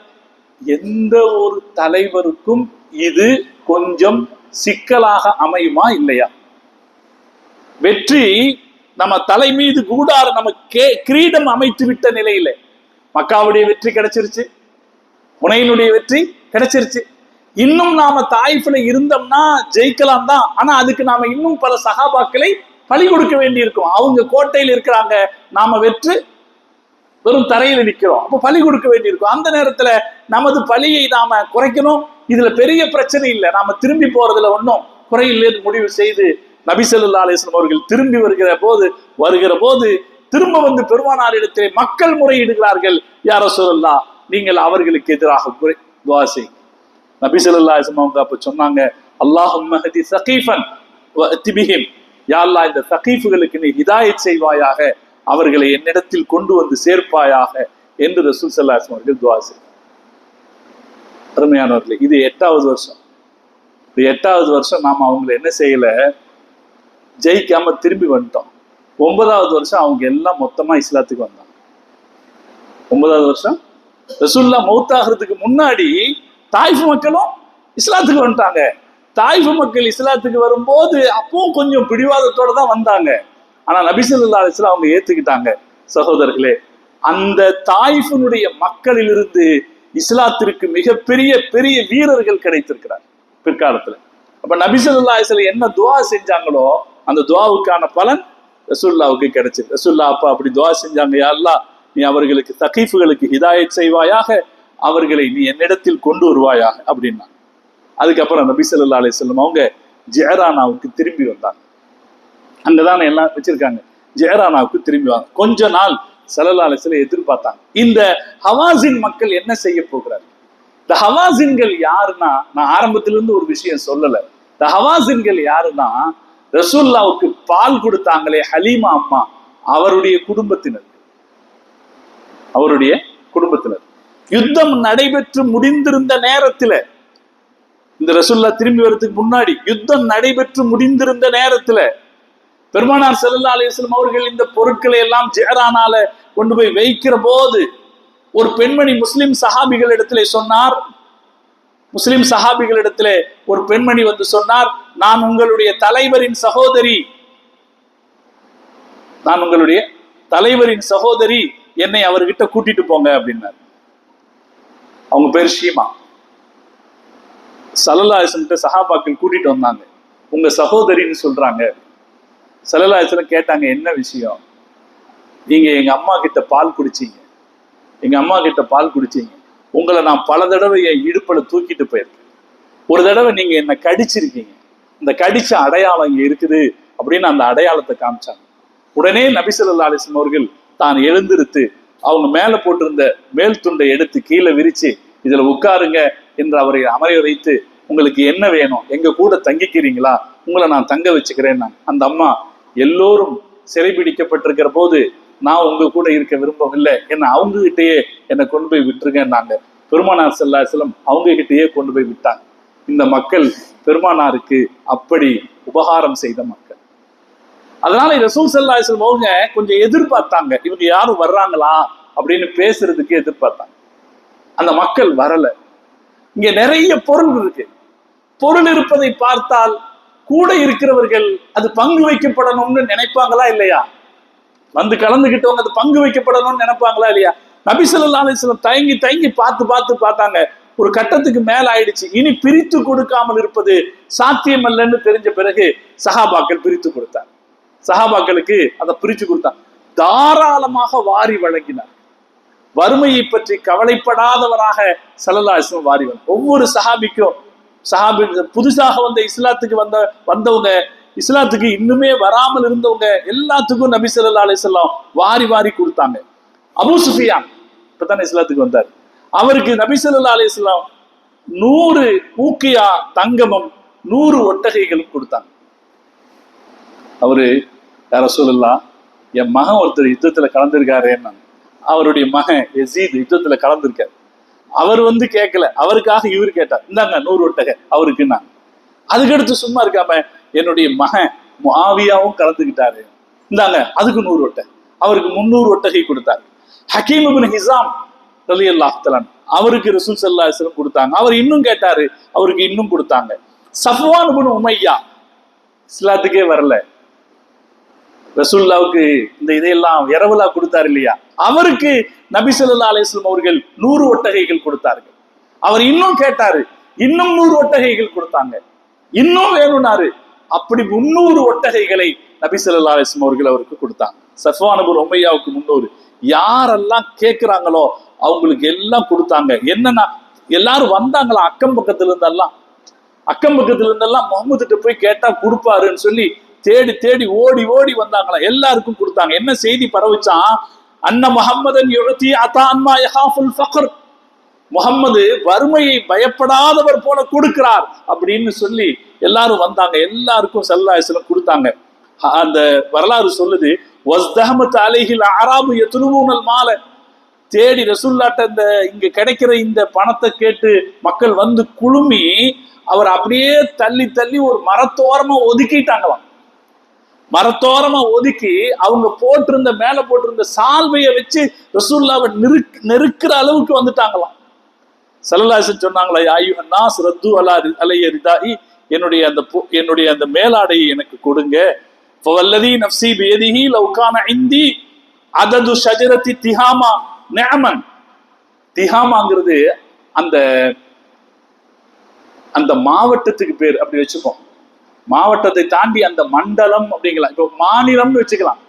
எந்த ஒரு தலைவருக்கும் இது கொஞ்சம் சிக்கலாக அமையுமா இல்லையா? வெற்றி நம்ம தலை மீது கூடார நம்ம கிரீடம் அமைத்து விட்ட நிலையில மக்காவுடைய வெற்றி கிடைச்சிருச்சு, புனையினுடைய வெற்றி கிடைச்சிருச்சு. இன்னும் நாம தாயிஃப்ல இருந்தோம்னா ஜெயிக்கலாம் தான். ஆனா அதுக்கு நாம இன்னும் பல சஹாபாக்களை பலி கொடுக்க வேண்டி இருக்கும். அவங்க கோட்டையில் இருக்கிறாங்க, நாம வெற்று வெறும் தரையில நிக்கிறோம், அப்ப பலி கொடுக்க வேண்டி இருக்கும். அந்த நேரத்துல நமது பலியை நாம குறைக்கணும். இதுல பெரிய பிரச்சனை இல்லை, நாம திரும்பி போறதுல ஒன்றும் குறையில்லை முடிவு செய்து நபி ஸல்லல்லாஹு அலைஹி வஸல்லம் அவர்கள் திரும்பி வருகிற போது திரும்ப வந்து பெருமானாரிடத்திலே மக்கள் முறையிடுகிறார்கள், யா ரசூலல்லாஹ் நீங்கள் அவர்களுக்கு எதிராக துஆ செய்யுங்க. நபி ஸல்லல்லாஹு அலைஹி வஸல்லம் அவங்க அப்ப சொன்னாங்க, அல்லாஹும்ம ஹதி ஸகீஃபன் வஅத்தி பிஹிம், யா அல்லாஹ் இந்த ஸகீஃப்களுக்கு நீ ஹிதாயத் செய்வாயாக, அவர்களை என்னிடத்தில் கொண்டு வந்து சேர்ப்பாயாக என்று ரசூல் ஸல்லல்லாஹு அலைஹி வஸல்லம் அவர்கள் துஆ செய்தார். அருமையானவர்களே, இது 8வது வருஷம். இந்த 8வது வருஷம் நாம அவங்களை என்ன செய்யல, ஜெயிக்காம திரும்பி வந்துட்டோம். 9வது வருஷம் அவங்க எல்லாம் மொத்தமா இஸ்லாத்துக்கு வந்தாங்க. 9வது வருஷம் ரசூலுல்லாஹ் மௌத்தாகிறதுக்கு முன்னாடி தாயிஃப் மக்களும் இஸ்லாத்துக்கு வந்துட்டாங்க. தாயிஃப் மக்கள் இஸ்லாத்துக்கு வரும்போது அப்பவும் கொஞ்சம் பிடிவாதத்தோட தான் வந்தாங்க. ஆனா நபி ஸல்லல்லாஹு அலைஹி வஸல்லம் அவங்க ஏத்துக்கிட்டாங்க. சகோதரர்களே, அந்த தாயிஃபினுடைய மக்களிலிருந்து இஸ்லாத்திற்கு மிகப்பெரிய பெரிய வீரர்கள் கிடைத்திருக்கிறார் பிற்காலத்துல. அப்ப நபி ஸல்லல்லாஹு அலைஹி வஸல்லம் என்ன துஆ செஞ்சாங்களோ அந்த துஆவுக்கான பலன் ரசூலுல்லாஹ்வுக்கு கிடைச்சது. ரசூலுல்லாஹ் அப்ப அப்படி துஆ செஞ்சாங்க, யா அல்லாஹ் நீ அவர்களுக்கு ஸகீஃப்களுக்கு ஹிதாயத் செய்வாயாக, அவர்களை நீ என்னிடத்தில் கொண்டு வருவாயாக அப்படின்னா. அதுக்கப்புறம் நபி ஸல்லல்லாஹு அலைஹி வஸல்லம் அவங்க ஜெஹரானாவுக்கு திரும்பி வந்தாங்க. அங்கதானே எல்லாம் வச்சிருக்காங்க. ஜெஹரானாவுக்கு திரும்பி வாங்க. கொஞ்ச நாள் ஸல்லல்லாஹு அலைஹி வஸல்லம் எதிர்பார்த்தாங்க, இந்த ஹவாஸின் மக்கள் என்ன செய்ய போகிறார். இந்த ஹவாஸின்கள் யாருன்னா, நான் ஆரம்பத்திலிருந்து ஒரு விஷயம் சொல்லல. இந்த ஹவாஸின்கள் யாருன்னா, ரசூலுல்லாஹ்வுக்கு பால் கொடுத்தாங்களே ஹலீமா அம்மா, அவருடைய குடும்பத்தினர். யுத்தம் நடைபெற்று முடிந்திருந்த நேரத்துல, இந்த ரசூலுல்லாஹ் திரும்பி வர்றதுக்கு முன்னாடி யுத்தம் நடைபெற்று முடிந்திருந்த நேரத்துல பெருமானார் ஸல்லல்லாஹு அலைஹி வஸல்லம் அவர்கள் இந்த பொருட்களை எல்லாம் ஜெஹரானால கொண்டு போய் வைக்கிற போது ஒரு பெண்மணி முஸ்லிம் சஹாபிகளிடத்திலே சொன்னார். ஒரு பெண்மணி வந்து சொன்னார், நான் உங்களுடைய தலைவரின் சகோதரி, என்னை அவர்கிட்ட கூட்டிட்டு போங்க அப்படின்னார். அவங்க பேர் ஷீமா. ஸல்லல்லாஹு அலைஹி வஸல்லம் சஹாபாக்கள் கூட்டிட்டு வந்தாங்க, உங்க சகோதரின்னு சொல்றாங்க. ஸல்லல்லாஹு அலைஹி வஸல்லம் கேட்டாங்க, என்ன விஷயம்? நீங்க எங்க அம்மா கிட்ட பால் குடிச்சீங்க, உங்களை நான் பல தடவை என் இடுப்புல தூக்கிட்டு போயிருக்கேன். ஒரு தடவை நீங்க என்ன கடிச்சிருக்கீங்க, இந்த கடிச்ச அடையாளம் இங்க இருக்குது அப்படின்னு அந்த அடையாளத்தை காமிச்சாங்க. உடனே நபி ஸல்லல்லாஹு அலைஹி வஸல்லம் அவர்கள் தான் எழுந்திருத்து அவங்க மேல போட்டிருந்த மேல் துண்டை எடுத்து கீழே விரிச்சு, இதுல உட்காருங்க என்று அவரை அமர வைத்து, உங்களுக்கு என்ன வேணும், எங்க கூட தங்கிக்கிறீங்களா, உங்களை நான் தங்க வச்சுக்கிறேன். அந்த அம்மா, எல்லோரும் சிறைபிடிக்கப்பட்டிருக்கிற போது நான் உங்க கூட இருக்க விரும்பவில்லை, என்ன அவங்க கிட்டேயே என்னை கொண்டு போய் விட்டுருங்கன்னாங்க. பெருமானார் ஸல்லல்லாஹு அலைஹி வஸல்லம் அவங்க கிட்டேயே கொண்டு போய் விட்டாங்க. இந்த மக்கள் பெருமானாருக்கு அப்படி உபகாரம் செய்த மக்கள். அதனால ரசூல் ஸல்லல்லாஹு அலைஹி வஸல்லம் அவங்க கொஞ்சம் எதிர்பார்த்தாங்க, இவங்க யாரும் வர்றாங்களா அப்படின்னு பேசுறதுக்கு எதிர்பார்த்தாங்க. அந்த மக்கள் வரல. இங்க நிறைய பொருள் இருக்கு. பொருள் இருப்பதை பார்த்தால் கூட இருக்கிறவர்கள் அது பங்கு வைக்கப்படணும்னு நினைப்பாங்களா இல்லையா? வந்து கலந்துகிட்டவங்க அது பங்கு வைக்கப்படணும்னு நினைப்பாங்களா இல்லையா? நபி ஸல்லல்லாஹு அலைஹி வஸல்லம் தயங்கி பார்த்தாங்க. ஒரு கட்டத்துக்கு மேல ஆயிடுச்சு, இனி பிரித்து கொடுக்காமல் இருப்பது சாத்தியமல்லன்னு தெரிஞ்ச பிறகு சஹாபாக்கள் பிரித்து கொடுத்தார். சஹாபாக்களுக்கு அதை பிரிச்சு கொடுத்தார். தாராளமாக வாரி வழங்கினார். வறுமையை பற்றி கவலைப்படாதவராக ஸல்லல்லாஹு அலைஹி வஸல்லம் வாரி வழங்கினார். ஒவ்வொரு சஹாபிக்கும் புதுசாக வந்த இஸ்லாத்துக்கு வந்தவங்க, இஸ்லாத்துக்கு இன்னுமே வராமல் இருந்தவங்க எல்லாத்துக்கும் நபி ஸல்லல்லாஹு அலைஹி வஸல்லம் வாரி கொடுத்தாங்க. அபூ சுஃபியான் இப்பதானே இஸ்லாத்துக்கு வந்தார். அவருக்கு நபி ஸல்லல்லாஹு அலைஹி வஸல்லம் 100 ஊக்கியா தங்கமும் 100 ஒட்டகைகளும் கொடுத்தாங்க. அவரு, யா ரசூலல்லாஹ், என் மகன் ஒருத்தர் யுத்தத்துல கலந்துருக்காருன்னு அவருடைய மகன் யசீத் யுத்தத்துல கலந்துருக்காரு. அவர் வந்து கேட்கல, அவருக்காக இவர் கேட்டார், இந்தாங்க 100 ஒட்டகை அவருக்கு. நான் அதுக்கடுத்து சும்மா இருக்காம என்னுடைய மகன் முஆவியாவும் கலந்துக்கிட்டாரு, இந்தாங்க அதுக்கு 100 ஒட்டகை, அவருக்கு 300 ஒட்டகை கொடுத்தாரு. ஹக்கீம் இப்னு ஹிஸாம் ரலியல்லாஹு தஆலா அவருக்கு ரசூல் ஸல்லல்லாஹு அலைஹி வஸல்லம் கொடுத்தாங்க. அவர் இன்னும் கேட்டாரு, அவருக்கு இன்னும் கொடுத்தாங்க. சஃப்வான் இப்னு உமையா இஸ்லாத்துக்கே வரல, ரசூலுல்லாவுக்கு இந்த இதையெல்லாம் இரவலா கொடுத்தாரு இல்லையா, அவருக்கு நபி ஸல்லல்லாஹு அலைஹி வஸல்லம் அவர்கள் 100 ஒட்டகைகள் கொடுத்தார்கள். அவர் இன்னும் கேட்டாரு, இன்னும் 100 ஒட்டகைகள் கொடுத்தாங்க, இன்னும் வேணும்னாரு. அப்படி 300 ஒட்டகைகளை நபி ஸல்லல்லாஹு அலைஹி வஸல்லம் அவர்கள் அவருக்கு கொடுத்தாங்க. சஃப்வான் இப்னு உமையாவுக்கு 300. யாரெல்லாம் கேட்கிறாங்களோ அவங்களுக்கு எல்லாம் கொடுத்தாங்க. என்னன்னா எல்லாரும் வந்தாங்களா அக்கம் பக்கத்துல இருந்தெல்லாம் முகமதுகிட்ட போய் கேட்டா கொடுப்பாருன்னு சொல்லி தேடி தேடி ஓடி ஓடி வந்தாங்களா, எல்லாருக்கும் கொடுத்தாங்க. என்ன செய்தி பரவுச்சான், அன்ன முஹம்மதன் யுஅதி அதான் மா யஹாஃபுல் ஃபக்ர், முகம்மது வறுமையை பயப்படாதவர் போல கொடுக்கிறார் அப்படின்னு சொல்லி எல்லாரும் வந்தாங்க. எல்லாருக்கும் ஸல்லல்லாஹு அலைஹி வஸல்லம் கொடுத்தாங்க. அந்த வரலாறு சொல்லுது, வஸ்தஹமத் அலைஹில் அராபு யத்லுபூனல் மால, தேடி ரசூலுல்லாஹ்ட்ட இந்த இங்க கிடைக்கிற இந்த பணத்தை கேட்டு மக்கள் வந்து குழுமி அவர் அப்படியே தள்ளி தள்ளி ஒரு மரத்தோரமா ஒதுக்கிட்டாங்களாம். மரத்தோரமா ஒதுக்கி அவங்க மேல போட்டிருந்த சால்வையை வச்சு ரசூலுல்லாஹ்வை நெருக்கிற அளவுக்கு வந்துட்டாங்களாம். ஸல்லல்லாஹு அலைஹி வஸல்லம் சொன்னாங்களா, யா அய்யுஹன் நாஸ் ரத்து அலைய ரிதாஇ, என்னுடைய அந்த மேலாடையை எனக்கு கொடுங்க. ஃபவல்லதி நஃப்ஸி பியதிஹி லவ் கான இந்தி அதது ஷஜரத்தி திஹாமா நிஅமன். திஹாமாங்கிறது அந்த அந்த மாவட்டத்துக்கு பேர், அப்படி வச்சுப்போம். மாவட்டத்தை தாண்டி அந்த மண்டலம் அப்படிங்கலாம், இப்போ மாநிலம்னு வச்சுக்கலாம்.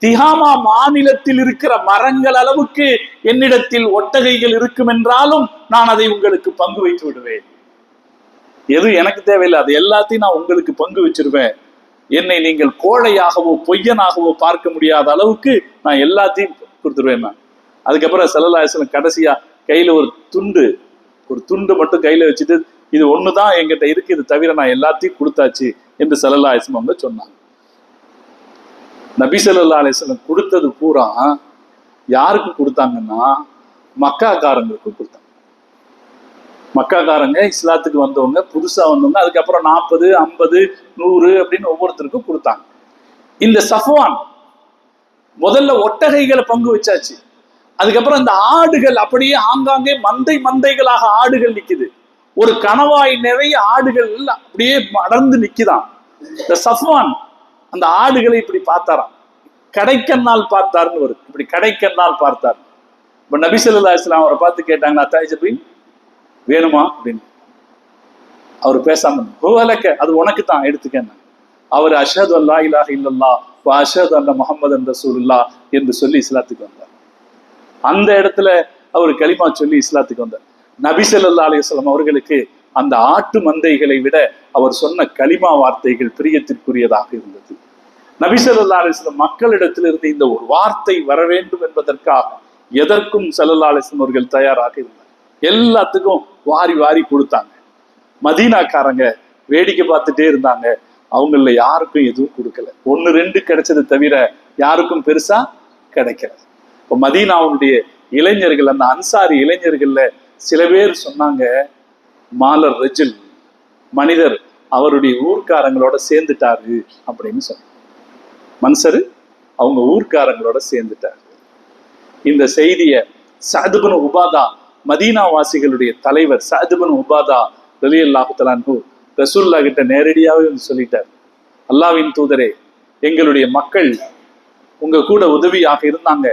திஹாமா மாநிலத்தில் இருக்கிற மரங்கள் அளவுக்கு என்னிடத்தில் ஒட்டகைகள் இருக்கும் என்றாலும் நான் அதை உங்களுக்கு பங்கு வைத்து விடுவேன். எது எனக்கு தேவையில்லை, அது எல்லாத்தையும் நான் உங்களுக்கு பங்கு வச்சிருவேன். என்னை நீங்கள் கோழையாகவோ பொய்யனாகவோ பார்க்க முடியாத அளவுக்கு நான் எல்லாத்தையும் கொடுத்துருவேன். நான் அதுக்கப்புறம் ஸல்லல்லாஹு அலைஹி வஸல்லம் கடைசியா கையில ஒரு துண்டு மட்டும் கையில வச்சுட்டு, இது ஒண்ணுதான் என்கிட்ட இருக்கு, இது தவிர நான் எல்லாத்தையும் கொடுத்தாச்சு என்று ஸல்லல்லாஹு அலைஹி வஸல்லம் அவங்க சொன்னாங்க. நபி ஸல்லல்லாஹு அலைஹி வஸல்லம் கொடுத்தது பூரா யாருக்கு கொடுத்தாங்கன்னா மக்காக்காரங்களுக்கு கொடுத்தாங்க. மக்காக்காரங்க இஸ்லாத்துக்கு வந்தவங்க, புதுசா வந்தவங்க, அதுக்கப்புறம் 40, 50, 100 அப்படின்னு ஒவ்வொருத்தருக்கும் கொடுத்தாங்க. இந்த சஃப்வான் முதல்ல ஒட்டகைகளை பங்கு வச்சாச்சு. அதுக்கப்புறம் இந்த ஆடுகள் அப்படியே ஆங்காங்கே மந்தைகளாக ஆடுகள் நிக்குது. ஒரு கணவாய் நிறைய ஆடுகள் அப்படியே அடர்ந்து நிக்குதான். இந்த சஃப்வான் அந்த ஆடுகளை இப்படி பார்த்தாராம், கடைக்கண்ணால் பார்த்தாருன்னு வரும், இப்படி கடைக்கண்ணால் பார்த்தார். இப்ப நபி ஸல்லல்லாஹு அலைஹி வஸல்லம் அவரை பார்த்து கேட்டாங்க, அத்தாயிஜபின் வேணுமா அப்படின்னு. அவர் பேசாம, ஹுவலக, அது உனக்கு தான், எடுத்துக்கன்னு. அவர் அஷ்ஹது அல்லா இலாஹ இல்லல்லாஹ் வ அஷ்ஹது அன்ன முஹம்மதன் ரசூலுல்லாஹ் என்று சொல்லி இஸ்லாத்துக்கு வந்தார். அந்த இடத்துல அவர் கலிமா சொல்லி இஸ்லாத்துக்கு வந்தார். நபி ஸல்லல்லாஹு அலைஹி வஸல்லம் அவர்களுக்கு அந்த ஆட்டு மந்தைகளை விட அவர் சொன்ன கலிமா வார்த்தைகள் பிரியத்திற்குரியதாக இருந்தது. நபி ஸல்லல்லாஹு அலைஹி வஸல்லம் மக்களிடத்திலிருந்து இந்த ஒரு வார்த்தை வர வேண்டும் என்பதற்காக எதற்கும் ஸல்லல்லாஹு அலைஹி வஸல்லம் அவர்கள் தயாராக இருந்தார். எல்லாத்துக்கும் வாரி வாரி கொடுத்தாங்க. மதீனாக்காரங்க வேடிக்கை பார்த்துட்டே இருந்தாங்க. அவங்கள யாருக்கும் எதுவும் கொடுக்கல. 1, 2 கிடைச்சதை தவிர யாருக்கும் பெருசா கிடைக்கல. இப்போ மதீனாவுடைய இளைஞர்கள், அந்த அன்சாரி இளைஞர்கள்ல சில பேர் சொன்னாங்க, மாலர் ரஜுல், மனிதர் அவருடைய ஊர்க்காரங்களோட சேர்ந்துட்டாரு அப்படின்னு சொன்னாங்க. மன்சரு அவங்க ஊர்க்காரங்களோட சேர்ந்துட்டாரு. இந்த செய்திய சஅத் இப்னு உபாதா, மதீனா வாசிகளுடைய தலைவர் சஅத் இப்னு உபாதா ரலியல்லாஹு தஆலா அன்ஹு ரசூலுல்லாஹ் கிட்ட நேரடியாகவே வந்து சொல்லிட்டார், அல்லாஹ்வின் தூதரே, எங்களுடைய மக்கள் உங்க கூட உதவியாக இருந்தாங்க,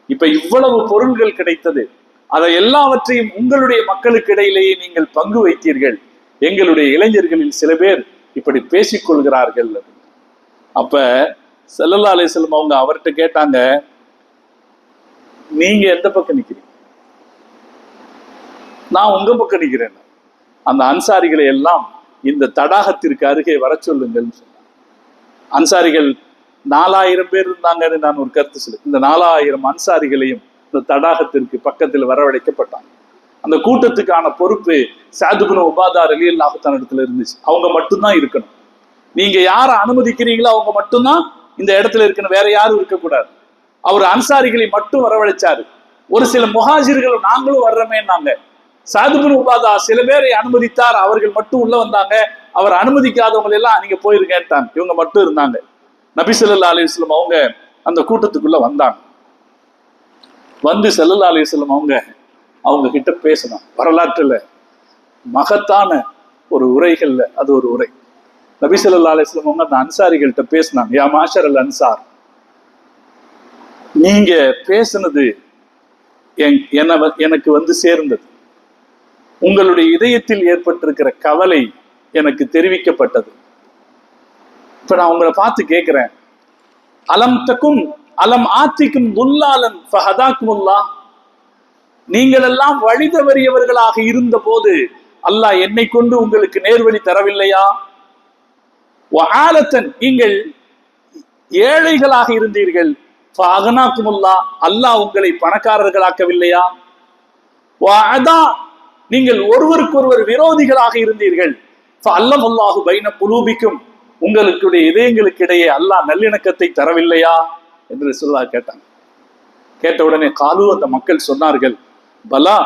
இப்ப இவ்வளவு பொருள்கள் கிடைத்தது, அதை எல்லாவற்றையும் உங்களுடைய மக்களுக்கு இடையிலேயே நீங்கள் பங்கு வைத்தீர்கள், எங்களுடைய இளைஞர்களில் சில பேர் இப்படி பேசிக்கொள்கிறார்கள். அப்ப ஸல்லல்லாஹு அலைஹி வஸல்லம் அவங்க அவர்கிட்ட கேட்டாங்க, நீங்க எந்த பக்கம் நிக்கிறீங்க? நான் உங்க பக்கம் நிக்கிறேன். அந்த அன்சாரிகளை எல்லாம் இந்த தடாகத்திற்கு அருகே வர சொல்லுங்கள் சொன்னாங்க. அன்சாரிகள் 4000 பேர் இருந்தாங்கன்னு நான் ஒரு கருத்து சொல்லு. இந்த 4000 அன்சாரிகளையும் இந்த தடாகத்திற்கு பக்கத்தில் வரவழைக்கப்பட்டாங்க. அந்த கூட்டத்துக்கான பொறுப்பு சஅத் இப்னு உபாதா ரலியல்லாஹு தஆலா இடத்துல இருந்துச்சு. அவங்க மட்டும்தான் இருக்கணும். நீங்க யாரை அனுமதிக்கிறீங்களோ அவங்க மட்டும்தான் இந்த இடத்துல இருக்கணும், வேற யாரும் இருக்கக்கூடாது. அவர் அன்சாரிகளை மட்டும் வரவழைச்சாரு. ஒரு சில முஹாஜிர்களும் நாங்களும் வர்றோமேன்னாங்க. சஅத் இப்னு உபாதா சில பேரை அனுமதித்தார், அவர்கள் மட்டும் உள்ள வந்தாங்க. அவர் அனுமதிக்காதவங்க எல்லாம் நீங்க போயிருங்கட்டாங்க. இவங்க மட்டும் இருந்தாங்க. நபி ஸல்லல்லாஹு அலைஹி வஸல்லம் அவங்க அந்த கூட்டத்துக்குள்ள வந்தாங்க. வந்து ஸல்லல்லாஹு அலைஹி வஸல்லம் அவங்க கிட்ட பேசணும். வரலாற்றுல மகத்தான ஒரு உரைகள்ல அது ஒரு உரை. நபி ஸல்லல்லாஹு அலைஹி வஸல்லம் அவங்க அந்த அன்சாரிகள்கிட்ட பேசினாங்க. யா மாஷரல் அன்சார், நீங்க பேசுனது எனக்கு வந்து சேர்ந்தது. உங்களுடைய இதயத்தில் ஏற்பட்டிருக்கிற கவலை எனக்கு தெரிவிக்கப்பட்டது. இப்ப நான் உங்களை பார்த்து கேட்கிறேன், அலம் ஆத்திக்கும் துல்லாலன் ஃபஹதாக்குமுல்லாஹ், நீங்கள் எல்லாம் வழி தவறியவர்களாக இருந்த போது அல்லாஹ் என்னை கொண்டு உங்களுக்கு நேர்வழி தரவில்லையா? வஆலத்தன், நீங்கள் ஏழைகளாக இருந்தீர்கள், ஃபஅக்னாக்குமுல்லாஹ், அல்லாஹ் உங்களை பணக்காரர்களாக்கவில்லையா? வஅதா, நீங்கள் ஒருவருக்கொருவர் விரோதிகளாக இருந்தீர்கள், ஃபஅல்லமல்லாஹு பைன குலூபிக்கும், உங்களுடைய இதயங்களுக்கு இடையே அல்லாஹ் நல்லிணக்கத்தை தரவில்லையா என்று ரசூலுல்லாஹ் கேட்டாங்க. கேட்ட உடனே காலு, அந்த மக்கள் சொன்னார்கள், பலா,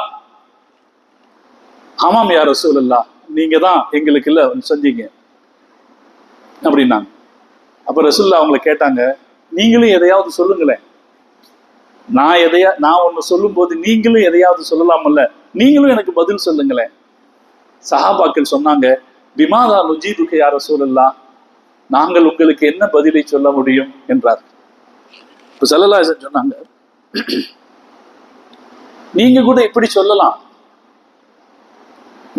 ஆமாம் யா ரசூலுல்லாஹ், நீங்க தான் எங்களுக்கு இல்ல செஞ்சீங்க அப்படின்னாங்க. அப்ப ரசூலுல்லாஹ் அவங்களை கேட்டாங்க, நீங்களும் எதையாவது சொல்லுங்களேன். நான் ஒண்ணு சொல்லும் போது நீங்களும் எதையாவது சொல்லலாமல்ல, நீங்களும் எனக்கு பதில் சொல்லுங்களேன். சஹாபாக்கள் சொன்னாங்க, பிமாதா நுஜீதுக யா ரசூலுல்லாஹ், நாங்கள் உங்களுக்கு என்ன பதிலை சொல்ல முடியும் என்றார். இப்ப ஸல்லல்லாஹு அலைஹி வஸல்லம் சொன்னாங்க, நீங்க கூட இப்படி சொல்லலாம்,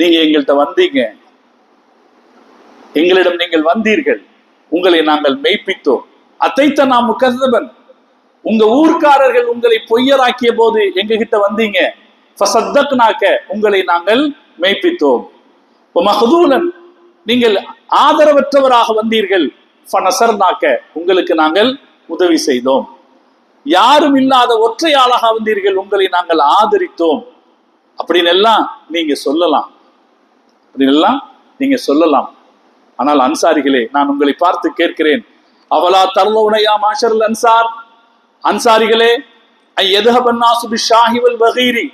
நீங்க எங்கள்கிட்ட வந்தீங்க, எங்களிடம் நீங்கள் வந்தீர்கள், உங்களை நாங்கள் மெய்ப்பித்தோம். அத்தைத்த நாம் முகஸ்ஸபன், உங்க ஊர்க்காரர்கள் உங்களை பொய்யராக்கிய போது எங்க கிட்ட வந்தீங்க, ஃபஸத்தக்னாக, உங்களை நாங்கள் மெய்ப்பித்தோம். மஹ்தூலன், நீங்கள் ஆதரவற்றவராக வந்தீர்கள், ஃபனஸர்னாக, உங்களுக்கு நாங்கள் உதவி செய்தோம். யாரும் இல்லாத ஒற்றையாளாக வந்தீர்கள், உங்களை நாங்கள் ஆதரித்தோம். அப்படின்னு எல்லாம் நீங்க சொல்லலாம். ஆனால் அன்சாரிகளே, நான் உங்களை பார்த்து கேட்கிறேன், அவலா தர்லவுன யா மாஷரல் அன்சார், அன்சாரிகளே, ஐயதுஹபன்னாசு பிஷ்ஷாஹி வல் பகீரி,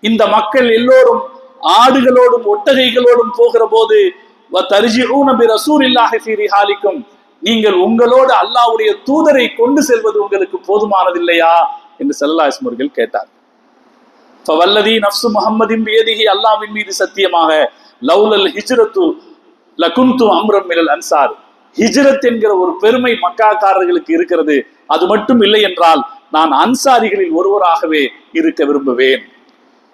இந்த மக்கள் எல்லோரும் ஆடுகளோடும் ஒட்டகைகளோடும் போகிற போது வதர்ஜிஊன பிரசூலில்லாஹி ஃபீ ரிஹாலிக்கும், நீங்கள் உங்களோடு அல்லாஹ்வுடைய தூதரை கொண்டு செல்வது உங்களுக்கு போதுமானதில்லையா என்று ஸல்லல்லாஹு அலைஹி வஸல்லம் கேட்டார். ஃபவல்லதி நஃப்சு முஹம்மதின் பியதிஹி, அல்லாஹ்வின் மீது சத்தியமாக, லௌலல் ஹிஜ்ரத்து லகுன்து அம்ரம் மினல் அன்சார், ஹிஜ்ரத் என்கிற ஒரு பெருமை மக்காக்காரர்களுக்கு இருக்கிறது, அது மட்டும் இல்லை என்றால் நான் அன்சாரிகளில் ஒருவராகவே இருக்க விரும்புவேன்.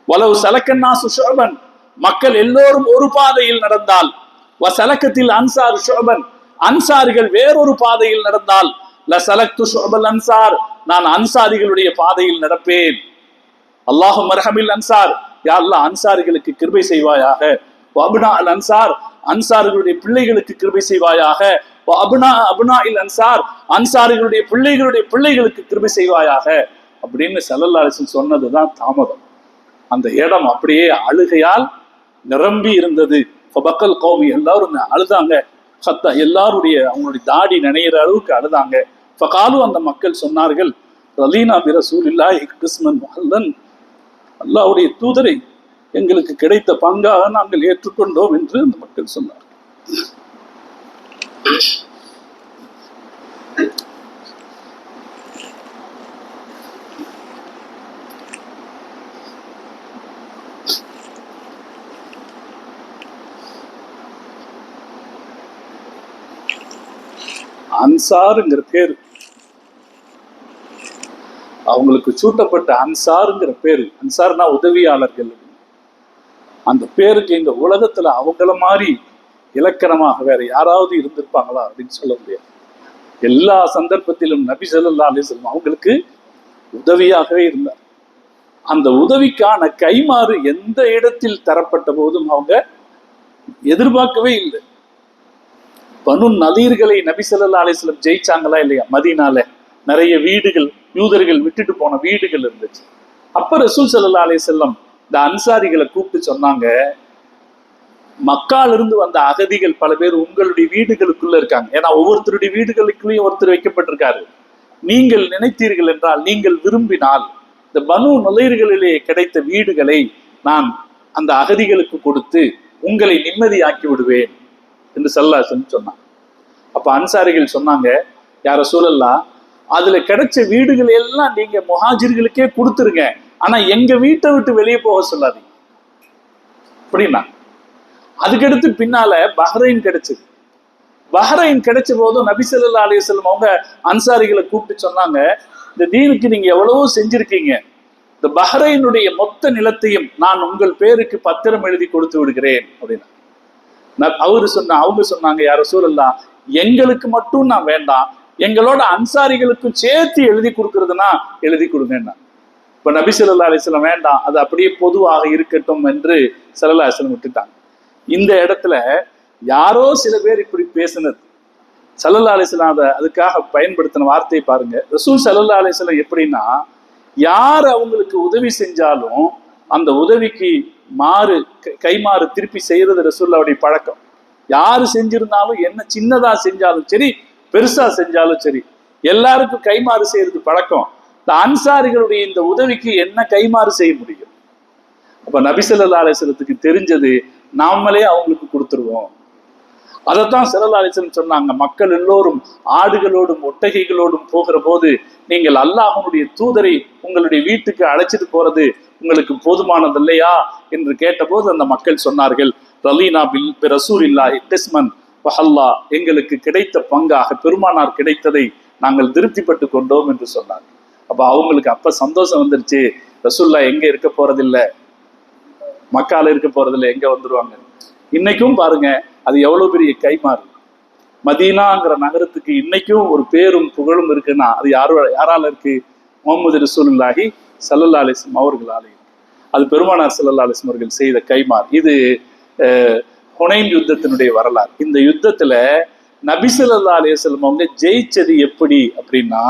வலவு சலக்கன்னாசு ஷுஅபன், மக்கள் எல்லோரும் ஒரு பாதையில் நடந்தால், வசலக்கத்தில் அன்சார் ஷுஅபன், அன்சாரிகள் வேறொரு பாதையில் நடந்தால், லசலக்து ஷுஅபல் அன்சார், நான் அன்சாரிகளுடைய பாதையில் நடப்பேன். அல்லாஹும் மர்ஹமில் அன்சார், யா அல்லாஹ் அன்சாரிகளுக்கு கிருபை செய்வாயாக. வஅப்னா அல் அன்சார், அன்சாரிகளுடைய பிள்ளைகளுக்கு கிருபை செய்வாயாக. அபுனா இல் அன்சார், அன்சாரிகளுடைய பிள்ளைகளுக்கு கிருபை செய்வாயாக அப்படின்னு ஸல்லல்லாஹு அலைஹி வஸல்லம் சொன்னதுதான் தாமதம். அந்த இடம் அப்படியே அழுகையால் நிரம்பி இருந்தது. ஃபபக்கல் கௌமி, எல்லாரும் அழுதாங்க. ஹத்தா, எல்லாருடைய அவங்களுடைய தாடி நனைகிற அளவுக்கு அழுதாங்க. ஃபகாலு, அந்த மக்கள் சொன்னார்கள், ரலீனா பி ரசூலில்லாஹி கிஸ்மன் முஹல்லன், அல்லாஹ்வுடைய தூதரை எங்களுக்கு கிடைத்த பங்காக நாங்கள் ஏற்றுக்கொண்டோம் என்று அந்த மக்கள் சொன்னார்கள். அன்சாருங்கிற பேரு, அவங்களுக்கு சூட்டப்பட்ட அன்சாருங்கிற பேரு, அன்சார்னா உதவியாளர்கள், அந்த பேருக்கு எங்க உலகத்துல அவங்கள மாதிரி இலக்கணமாக வேற யாராவது இருந்திருப்பாங்களா அப்படின்னு சொல்ல முடியாது. எல்லா சந்தர்ப்பத்திலும் நபி ஸல்லல்லாஹு அலைஹி வஸல்லம் அவங்களுக்கு உதவியாகவே இருந்தார். அந்த உதவிக்கான கைமாறு எந்த இடத்தில் தரப்பட்ட போதும் அவங்க எதிர்பார்க்கவே இல்லை. பனு நதீர்களை நபி ஸல்லல்லாஹு அலைஹி வஸல்லம் ஜெயிச்சாங்களா இல்லையா? மதீனால நிறைய வீடுகள், யூதர்கள் விட்டுட்டு போன வீடுகள் இருந்துச்சு. அப்ப ரசூல் ஸல்லல்லாஹு அலைஹி வஸல்லம் இந்த அன்சாரிகளை கூப்பிட்டு சொன்னாங்க, மக்கால இருந்து வந்த அகதிகள் பல பேர் உங்களுடைய வீடுகளுக்குள்ள இருக்காங்க. ஏன்னா ஒவ்வொருத்தருடைய வீடுகளுக்குள்ளேயும் ஒருத்தர் வைக்கப்பட்டிருக்காரு. நீங்கள் நினைத்தீர்கள் என்றால், நீங்கள் விரும்பினால் இந்த பனு நுழைர்களிலே கிடைத்த வீடுகளை நான் அந்த அகதிகளுக்கு கொடுத்து உங்களை நிம்மதியாக்கி விடுவேன் என்று ஸல்லல்லாஹு சொன்னாங்க. அப்ப அன்சாரிகள் சொன்னாங்க, யா ரசூலல்லாஹ், அதுல கிடைச்ச வீடுகள் எல்லாம் நீங்க முஹாஜிர்களுக்கே கொடுத்துருங்க, ஆனா எங்க வீட்டை விட்டு வெளியே போக சொல்லாதீங்க அப்படின்னா. அதுக்கடுத்து பின்னால பஹ்ரைன் கிடைச்சது. பஹ்ரைன் கிடைச்ச போதும் நபி ஸல்லல்லாஹு அலைஹி வஸல்லம் அவங்க அன்சாரிகளை கூப்பிட்டு சொன்னாங்க, இந்த தீனுக்கு நீங்க எவ்வளவோ செஞ்சிருக்கீங்க, இந்த பஹ்ரைனுடைய மொத்த நிலத்தையும் நான் உங்கள் பேருக்கு பத்திரம் எழுதி கொடுத்து விடுகிறேன் அப்படின்னா. அவங்க சொன்னாங்க, யா ரசூலல்லாஹ், எங்களுக்கு மட்டும் நான் வேண்டாம், எங்களோட அன்சாரிகளுக்கும் சேர்த்து எழுதி கொடுக்கறதுனா எழுதி கொடுங்கன்னா. இப்ப நபி ஸல்லல்லாஹு அலைஹி வஸல்லம் வேண்டாம், அது அப்படியே பொதுவாக இருக்கட்டும் என்று ஸல்லல்லாஹு அலைஹி வஸல்லம் விட்டுட்டாங்க. இந்த இடத்துல யாரோ சில பேர் இப்படி பேசினது, ஸல்லல்லாஹு அலைஹி வஸல்லம் அதுக்காக பயன்படுத்தின வார்த்தையை பாருங்க. ரசூல் ஸல்லல்லாஹு அலைஹி வஸல்லம் எப்படின்னா, யார் அவங்களுக்கு உதவி செஞ்சாலும் அந்த உதவிக்கு கைமாறு திருப்பி செய்யறது ரசூலுல்லாஹ்வுடைய பழக்கம். யாரு செஞ்சிருந்தாலும், என்ன சின்னதா செஞ்சாலும் சரி, பெருசா செஞ்சாலும் சரி, எல்லாருக்கும் கைமாறு செய்யறது பழக்கம். இந்த அன்சாரிகளுடைய இந்த உதவிக்கு என்ன கைமாறு செய்ய முடியும்? அப்ப நபி ஸல்லல்லாஹு அலைஹி வஸல்லத்துக்கு தெரிஞ்சது, நாமளே அவங்களுக்கு கொடுத்துருவோம். அதைத்தான் ஸல்லல்லாஹு அலைஹி வஸல்லம் சொன்னாங்க, மக்கள் எல்லோரும் ஆடுகளோடும் ஒட்டகைகளோடும் போகிற போது நீங்கள் அல்லாஹ்வுடைய தூதரை உங்களுடைய வீட்டுக்கு அழைச்சிட்டு போறது உங்களுக்கு போதுமானது இல்லையா என்று கேட்டபோது அந்த மக்கள் சொன்னார்கள், ரலீனா பில் ரசூலில்லாஹி திஸ்மன் வஹல்லா, எங்களுக்கு கிடைத்த பங்காக பெருமானார் கிடைத்ததை நாங்கள் திருப்திப்பட்டு கொண்டோம் என்று சொன்னார். அப்ப அவங்களுக்கு அப்ப சந்தோஷம் வந்துருச்சு, ரசூலுல்லாஹ் எங்க இருக்க போறதில்லை, மக்கால இருக்க போறதில்லை, எங்க வந்துருவாங்க. இன்னைக்கும் பாருங்க, அது எவ்வளவு பெரிய கைமாறு. மதீனாங்கிற நகரத்துக்கு இன்னைக்கும் ஒரு பேரும் புகழும் இருக்குன்னா அது யாரால இருக்கு? முஹம்மது ரசூலுல்லாஹி ஸல்லல்லாஹு அலைஹி வஸல்லம் அவர்களாலே. அது பெருமானார் ஸல்லல்லாஹு அலைஹி வஸல்லம் அவர்கள் செய்த கைமாறு. இது ஹுனைன் யுத்தத்தினுடைய வரலாறு. இந்த யுத்தத்துல நபி ஸல்லல்லாஹு அலைஹி வஸல்லம் அவங்க ஜெயிச்சது எப்படி அப்படின்னா,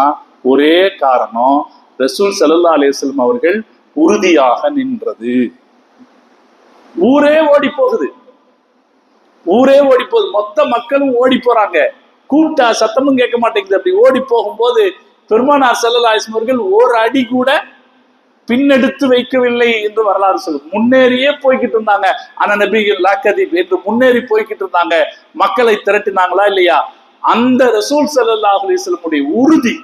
ஒரே காரணம், ரசூல் ஸல்லல்லாஹு அலைஹி வஸல்லம் அவர்கள் உறுதியாக நின்றது. ஊரே ஓடி போகுது, மொத்த மக்களும் ஓடி போறாங்க, கூப்பிட்டா சத்தமும் கேட்க மாட்டேங்குது. அப்படி ஓடி போகும்போது பெருமானார் ஸல்லல்லாஹு அலைஹி வஸல்லம் அவர்கள் ஒரு அடி கூட பின்னெடுத்து வைக்கவில்லை என்று வரலாறு சொல்லுது. முன்னேறியே போய்கிட்டு இருந்தாங்க. ஆனா நபிகள் லாக்கதீப் என்று முன்னேறி போய்கிட்டு இருந்தாங்க. மக்களை திரட்டினாங்களா இல்லையா? அந்த ரசூல் ஸல்லல்லாஹு அலைஹி வஸல்லம் உறுதி,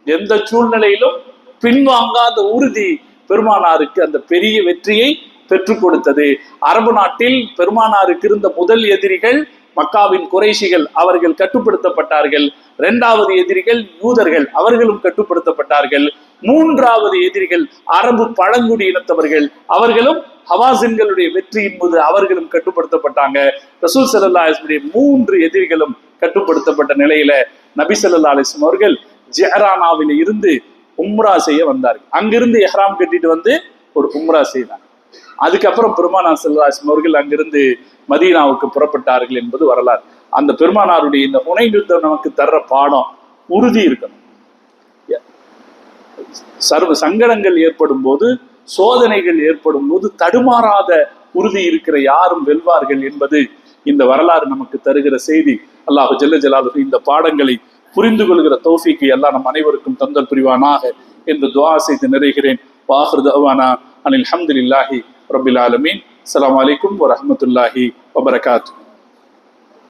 எந்த சூழ்நிலையிலும் பின்வாங்காத உறுதி பெருமானாருக்கு அந்த பெரிய வெற்றியை பெற்றுக் கொடுத்தது. அரபு நாட்டில் பெருமானாருக்கு இருந்த முதல் எதிரிகள் மக்காவின் குறைஷிகள், அவர்கள் கட்டுப்படுத்தப்பட்டார்கள். இரண்டாவது எதிரிகள் யூதர்கள், அவர்களும் கட்டுப்படுத்தப்பட்டார்கள். மூன்றாவது எதிரிகள் அரபு பழங்குடி இனத்தவர்கள், அவர்களும் ஹவாசின்களுடைய வெற்றியின் போது அவர்களும் கட்டுப்படுத்தப்பட்டாங்க. ரசூல் ஸல்லல்லாஹு அலைஹி வஸல்லம் 3 எதிரிகளும் கட்டுப்படுத்தப்பட்ட நிலையில நபி ஸல்லல்லாஹு அலைஹி வஸல்லம் அவர்கள் ஜிஹ்ரானாவில இருந்து உம்ரா செய்ய வந்தார்கள். அங்கிருந்து இஹ்ராம் கட்டிட்டு வந்து ஒரு உம்ரா செய்தாங்க. அதுக்கப்புறம் பெருமானார் ஸல்லல்லாஹு அலைஹி வஸல்லம் அவர்கள் அங்கிருந்து மதீனாவுக்கு புறப்பட்டார்கள் என்பது வரலாறு. அந்த பெருமானாருடைய இந்த ஹுனைன் யுத்தம் நமக்கு தர்ற பாடம், உறுதி இருக்கணும். சர்வ சங்கடங்கள் ஏற்படும் போது, சோதனைகள் ஏற்படும் போது தடுமாறாத உறுதி இருக்கிற யாரும் வெல்வார்கள் என்பது இந்த வரலாறு நமக்கு தருகிற செய்தி. அல்லாஹ் ஜல்ல ஜலாலுஹு இந்த பாடங்களை புரிந்து கொள்கிற தௌஃபீக்கை அல்லாஹ் நம் அனைவருக்கும் தந்தல் புரிவானாக என்று துஆ செய்து நிறைகிறேன். வாஹிரு தஅவானா அனில் ஹம்துலில்லாஹி ரப்பில் ஆலமீன். அஸ்ஸலாமு அலைக்கும் வரஹ்மத்துல்லாஹி வபரகாத்துஹு.